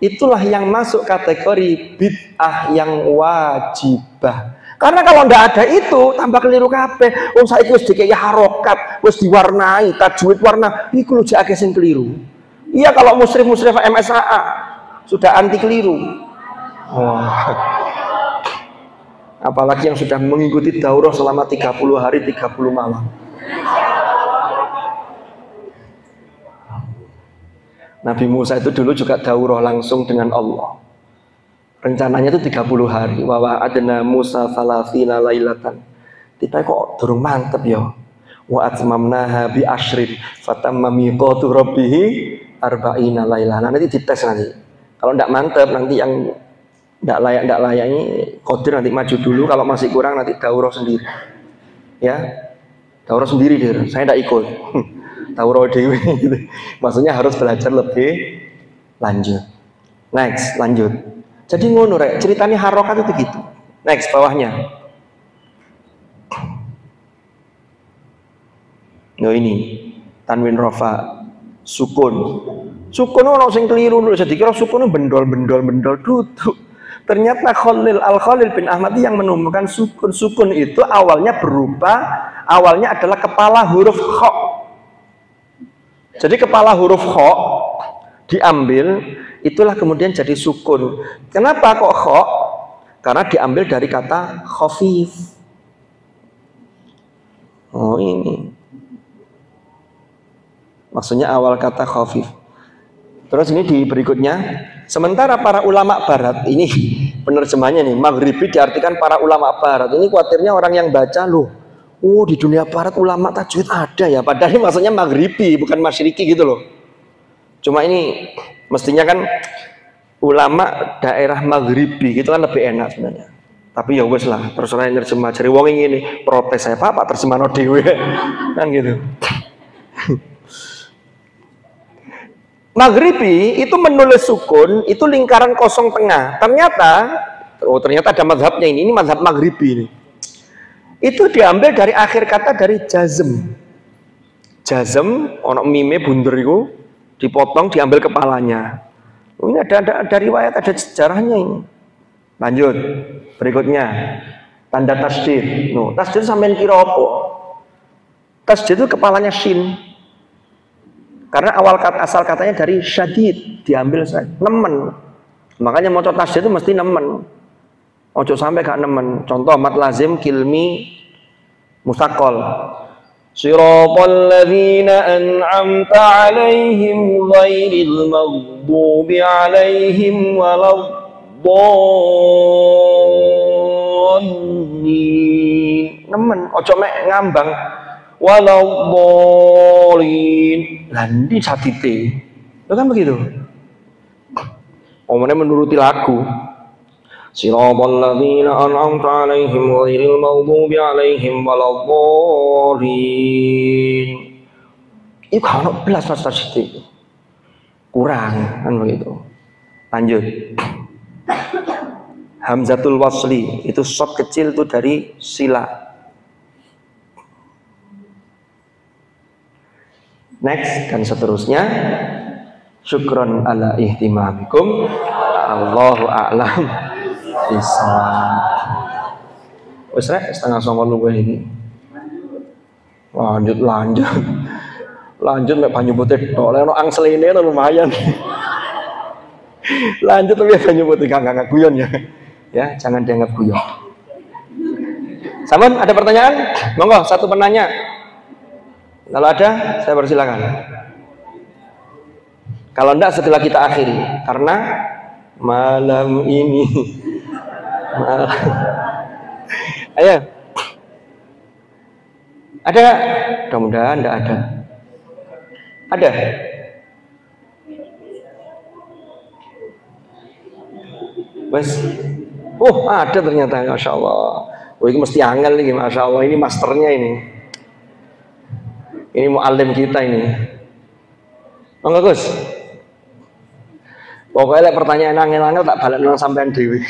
Speaker 1: itulah yang masuk kategori bid'ah yang wajibah. Karena kalau tidak ada itu, tambah keliru kabeh. Oh saiki wis dikei harokat, wis diwarnai, tajwid warna, iku lho jake sing keliru. Iya kalau musyrif-musyrif MSAA sudah anti keliru. Oh. Apalagi yang sudah mengikuti daurah selama 30 hari 30 malam. Nabi Musa itu dulu juga daurah langsung dengan Allah. Rencananya itu 30 hari. Wa wa'adna Musa 30 lailatan. Kita kok durung mantep ya. Wa atmamnaha bi asyrin fatamma miqatu rabbih 40 lailah. Nanti dites nanti. Kalau tidak mantep nanti yang tidak layak ini Qadir nanti maju dulu, kalau masih kurang nanti daurah sendiri. Ya. Daurah sendiri dir. Saya tidak ikut. Daurah dewi gitu. Maksudnya harus belajar lebih lanjut. Next, lanjut. Jadi ngono rek, ceritanya harokat itu gitu. Next, bawahnya. Nah ini tanwin rafa, sukun. Sukun ono sing keliru lho, jadi kira sukun bendol duduk. Ternyata Al-Khalil bin Ahmad yang menemukan sukun. Sukun itu awalnya adalah kepala huruf kha. Jadi kepala huruf kha diambil, itulah kemudian jadi sukun. Kenapa kok kha? Karena diambil dari kata khafif. Oh ini. Maksudnya awal kata khafif. Terus ini di berikutnya, sementara para ulama barat, ini penerjemahnya nih, maghribi diartikan para ulama barat. Ini khawatirnya orang yang baca, loh, Oh, di dunia barat ulama tajwid ada ya, padahal ini maksudnya maghribi bukan masyriki gitu loh. Cuma ini mestinya kan ulama daerah maghribi gitu kan lebih enak sebenarnya. Tapi ya wes lah, terserah yang terjemah. Jadi wong ini protes saya apa terjemah no dewe kan gitu. Maghribi itu menulis sukun itu lingkaran kosong tengah. Ternyata ada mazhabnya ini mazhab maghribi ini. Itu diambil dari akhir kata dari jazm. Jazm, ono mime bunder itu dipotong, diambil kepalanya. Ini ada riwayat, ada sejarahnya ini. Lanjut, berikutnya tanda tasdid. No, tasdid sampean kira apa? Tasdid itu kepalanya shin. Karena asal katanya dari syadid, diambil nemen. Makanya mau tasdid itu mesti nemen. Ojo sampai gak nemen. Contoh mat lazim kilmi mustaqol. Siratal ladzina an'amta 'alaihim ghairil maghdubi 'alaihim waladdallin. Nemen, ojo mek ngambang waladdallin. Lah ndi satite? Itu kan begitu. Omongnya menuruti lagu. Siratal ladzina an'amta 'alaihim ghairil maghdubi 'alaihim waladdallin. Itu kalau belas itu kurang kan begitu. Lanjut. Hamzatul wasli itu shot kecil itu dari sila. Next dan seterusnya. Syukron ala ihtimamikum. Allahu a'lam. Bisa. Wes rek setengah 9 kowe iki. Lanjut. Lanjut mek banyu putih tok. Lek ono angseline lumayan. Lanjut tapi banyu putih gak guyon ya. Ya, jangan dianggap guyon. Saman, ada pertanyaan? Monggo, satu penanya. Kalau ada, saya persilakan. Kalau enggak setelah kita akhiri karena malam ini ayo ada, mudah-mudahan enggak ada. Mas, ada ternyata, masya Allah. Ini mesti angel nih, masya Allah. Ini masternya ini. Ini mu'alim kita ini. Monggo Gus. Pokoknya pertanyaan angel-angel tak balik nang sampean dewi.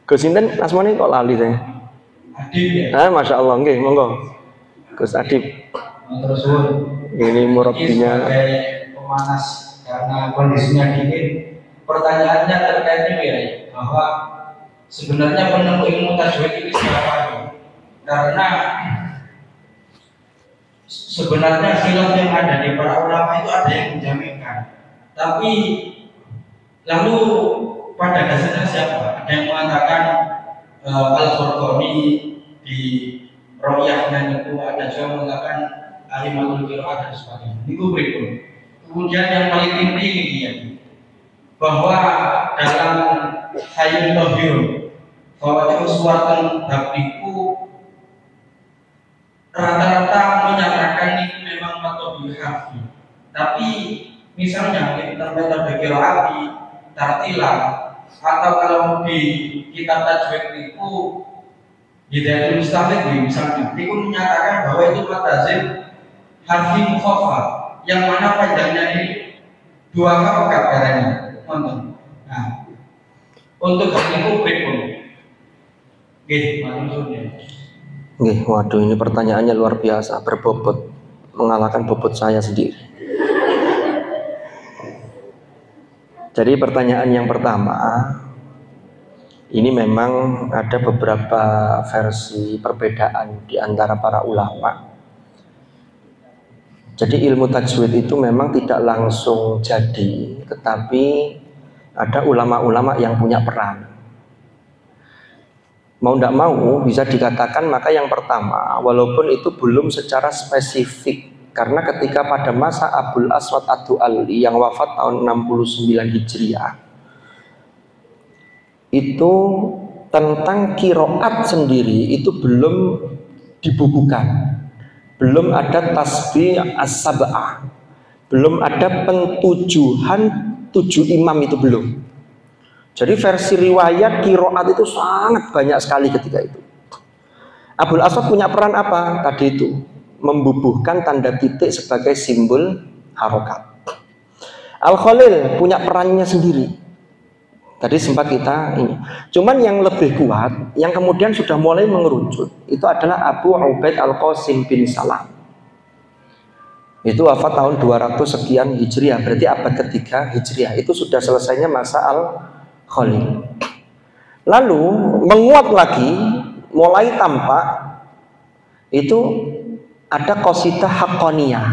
Speaker 1: Gus sinten asmane kok lali saya. Adib ya. Masya Allah, nggih, monggo. Gus Adib. Terus ini murabbinya
Speaker 2: pemanas karena kondisinya dingin. Pertanyaannya terkait ini ya, bahwa sebenarnya penemu ilmu tajwid ini siapa? Karena sebenarnya khilaf yang ada di para ulama itu ada yang menjaminkan, tapi lalu pada dasarnya siapa? Ada yang mengatakan Al-Qurtubi di Royahnya itu, ada juga mengatakan Alimatul Qiraat dan sebagainya. Itu berikut. Kemudian yang paling inti ini ya, bahwa dalam Hayyul Tohir bahwa itu suatu babiku rata-rata menyatakan ini memang metode hafi. Tapi misalnya kita metode qiraati, tartilah, atau kalau di kitab tajwid itu Hidayatul Mustafid misalnya, itu menyatakan bahwa itu matazim harfi mukhaffaf, yang mana panjangnya ini 2 harokat katanya. Nah, untuk hal itu pun,
Speaker 1: waduh, ini pertanyaannya luar biasa, berbobot, mengalahkan bobot saya sendiri. Jadi pertanyaan yang pertama, ini memang ada beberapa versi perbedaan di antara para ulama. Jadi ilmu tajwid itu memang tidak langsung jadi, tetapi ada ulama-ulama yang punya peran. Mau tidak mau bisa dikatakan, maka yang pertama, walaupun itu belum secara spesifik, karena ketika pada masa Abul Aswad Ad-Du'ali yang wafat tahun 69 Hijriah, itu tentang kiroat sendiri itu belum dibukukan, belum ada tasbih as-sab'ah, belum ada pentujuhan 7 imam, itu belum. Jadi versi riwayat kiroat itu sangat banyak sekali ketika itu. Abul Aswad punya peran apa? Tadi itu membubuhkan tanda titik sebagai simbol harokat. Al-Khalil punya perannya sendiri. Tadi sempat kita ini. Cuman yang lebih kuat, yang kemudian sudah mulai mengerucut, itu adalah Abu Ubaid Al-Qasim bin Salam. Itu wafat tahun 200 sekian Hijriah, berarti abad ketiga Hijriah. Itu sudah selesainya masa Al-Khalil. Lalu menguat lagi, mulai tampak itu ada qasidah Haqqaniyah.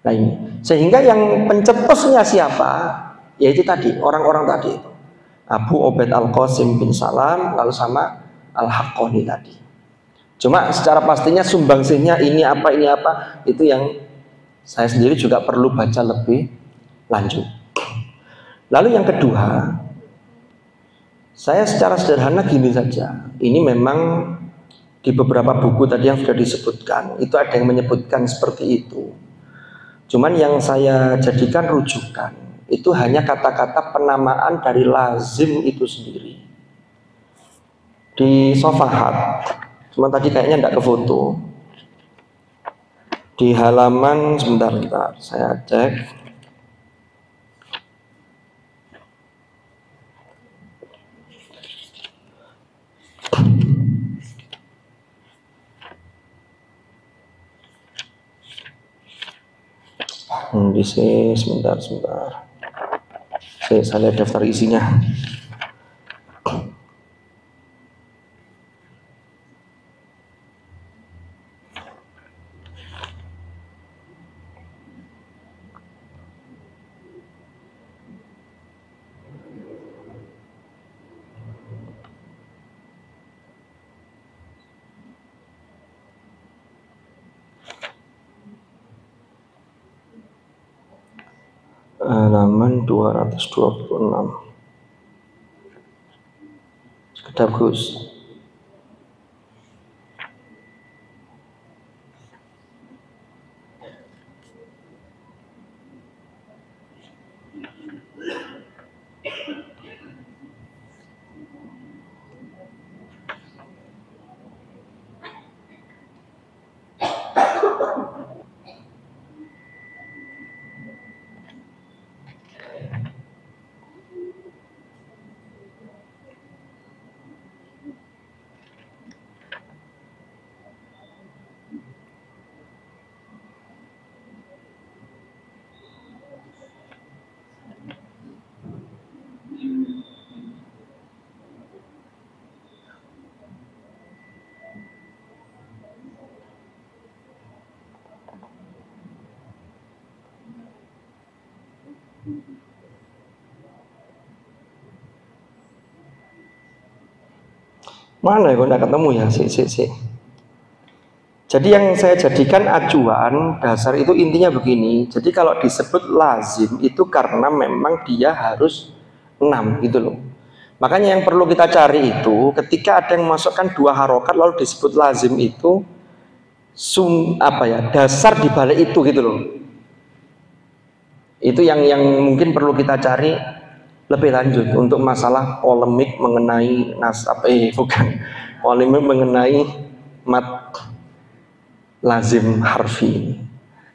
Speaker 1: Nah ini, sehingga yang pencetusnya siapa? Yaitu tadi, orang-orang tadi itu. Abu Ubaid Al-Qasim bin Salam, lalu sama Al-Haqqani tadi. Cuma secara pastinya sumbangsihnya ini apa, itu yang saya sendiri juga perlu baca lebih lanjut. Lalu yang kedua, saya secara sederhana gini saja. Ini memang di beberapa buku tadi yang sudah disebutkan, itu ada yang menyebutkan seperti itu. Cuman yang saya jadikan rujukan itu hanya kata-kata penamaan dari lazim itu sendiri. Di Sofahat, cuma tadi kayaknya tidak ke foto. Di halaman, sebentar, saya cek. Bisa, sebentar. Saya lihat daftar isinya. Halaman 226. Sekedar Gus. Mana ya, kok tidak ketemu ya? Jadi yang saya jadikan acuan dasar itu intinya begini. Jadi kalau disebut lazim itu karena memang dia harus 6 gitu loh. Makanya yang perlu kita cari itu ketika ada yang masukkan 2 harokat lalu disebut lazim itu dasar di balik itu gitu loh. Itu yang mungkin perlu kita cari lebih lanjut untuk masalah polemik mengenai polemik mengenai mat lazim harfi.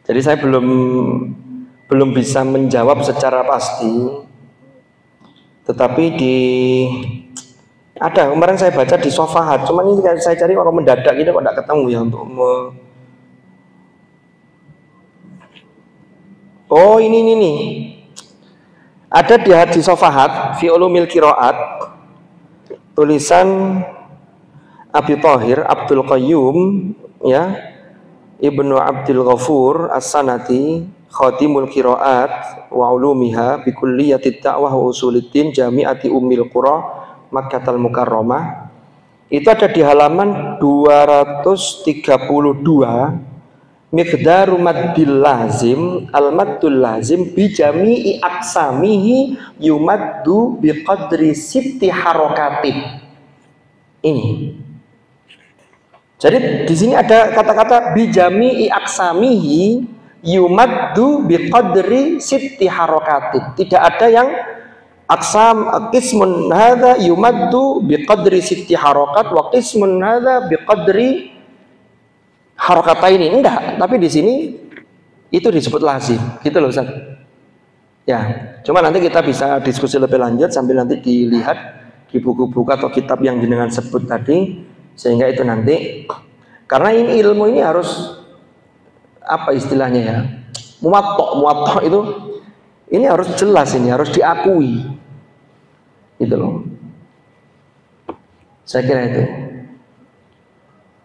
Speaker 1: Jadi saya belum bisa menjawab secara pasti, tetapi ada kemarin saya baca di Sofahat, cuman ini saya cari orang mendadak gitu kok tidak ketemu ya untuk oh ini nih. Ada di hadis Sofahat fi ulumil qiraat, tulisan Abi Thahir Abdul Qayyum ya, Ibnu Abdul Ghafur As-Sanati, Khatimul Qiraat wa ulumiha bi kulliyatid da'wah wa usuluddin Jami'ati Ummil Qura Makkatal Mukarramah. Itu ada di halaman 232 miqdaru maddil lazim al-maddul lazim bi jami'i aqsamihi yumaddu bi qadri sitti harakatin. Ini. Jadi di sini ada kata-kata bi jami'i aqsamihi yumaddu bi qadri sitti harakatin. Tidak ada yang aqsam qismun hadza yumaddu bi qadri sitti harakat wa qismun hadza bi qadri harakatain ini enggak, tapi di sini itu disebut lazim, gitu loh Ustaz. Ya, cuma nanti kita bisa diskusi lebih lanjut sambil nanti dilihat di buku-buku atau kitab yang jenengan sebut tadi, sehingga itu nanti karena ini ilmu ini harus apa istilahnya ya, muwatta itu ini harus jelas, ini harus diakui, gitu loh. Saya kira itu.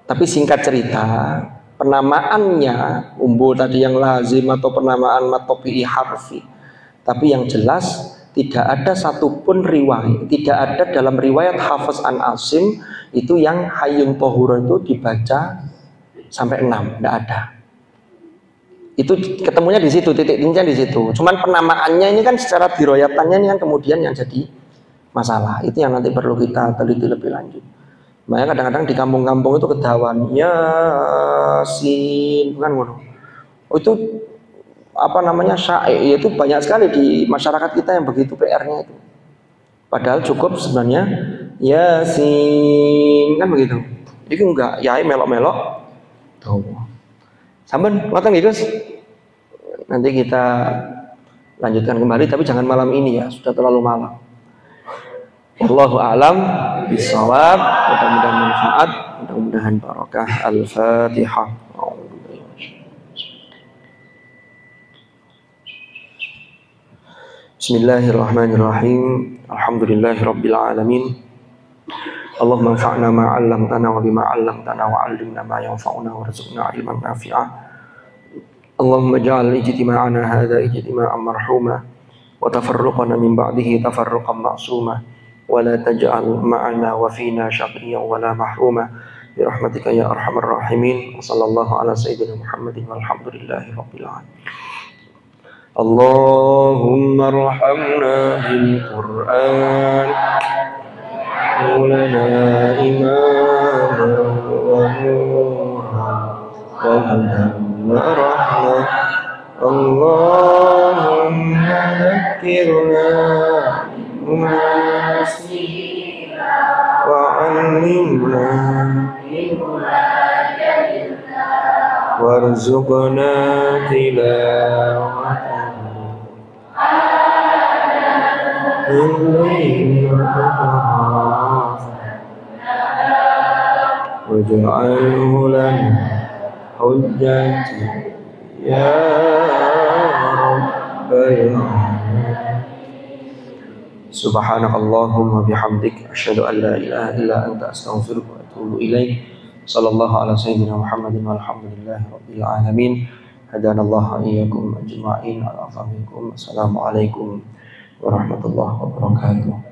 Speaker 1: Tapi singkat cerita, penamaannya umbul tadi yang lazim atau penamaan matopi'i harfi. Tapi yang jelas tidak ada satupun riwayat, tidak ada dalam riwayat Hafiz an Asim itu yang hayyun tohur itu dibaca sampai 6, tidak ada. Itu ketemunya di situ, titik titiknya di situ. Cuman penamaannya ini kan secara diroyatannya ini kan kemudian yang jadi masalah. Itu yang nanti perlu kita teliti lebih lanjut. Makanya kadang-kadang di kampung-kampung itu kedawan Yasin kan ngono. Oh, itu apa namanya syair itu banyak sekali di masyarakat kita yang begitu PR-nya itu. Padahal cukup sebenarnya Yasin kan begitu. Itu enggak yai melok-melok. Tuh. Sampeyan ngoten nggih Gus. Nanti kita lanjutkan kembali tapi jangan malam ini ya, sudah terlalu malam. Wallahu a'lam bishawab. Mudah-mudahan manfaat, mudah-mudahan barakah. Al-Fatihah. Bismillahirrahmanirrahim. Alhamdulillahirabbil alamin. Allahumma anfa'na ma 'allamtana wa bima 'allamtana wa 'allimna ma yanfa'una warzuqna 'ilman nafi'a. Allahumma ij'al ijtima'ana hadza ijtima'an marhuma wa tafarruqana min ba'dihi tafarruqan ma'suma. ولا تجعل معنا وفينا شقيا ولا محروما برحمتك يا أرحم الراحمين وصلى الله على سيدنا محمد والحمد لله رب العالمين اللهم ارحمنا بالقرآن لنا إماما ونورا وهدى ورحمة اللهم ذكرنا وعلمنا وارزقنا تلاوته بالليل والنهار واجعله لنا حجة يا رب العالمين Subhanakallahumma bihamdik asyhadu an la ilaha illa anta astaghfiruka wa atubu ilaik. Sallallahu ala sayyidina Muhammadin walhamdulillahi rabbil alamin. Hadanallahu iyyakum ajma'in. Assalamualaikum warahmatullahi wabarakatuh.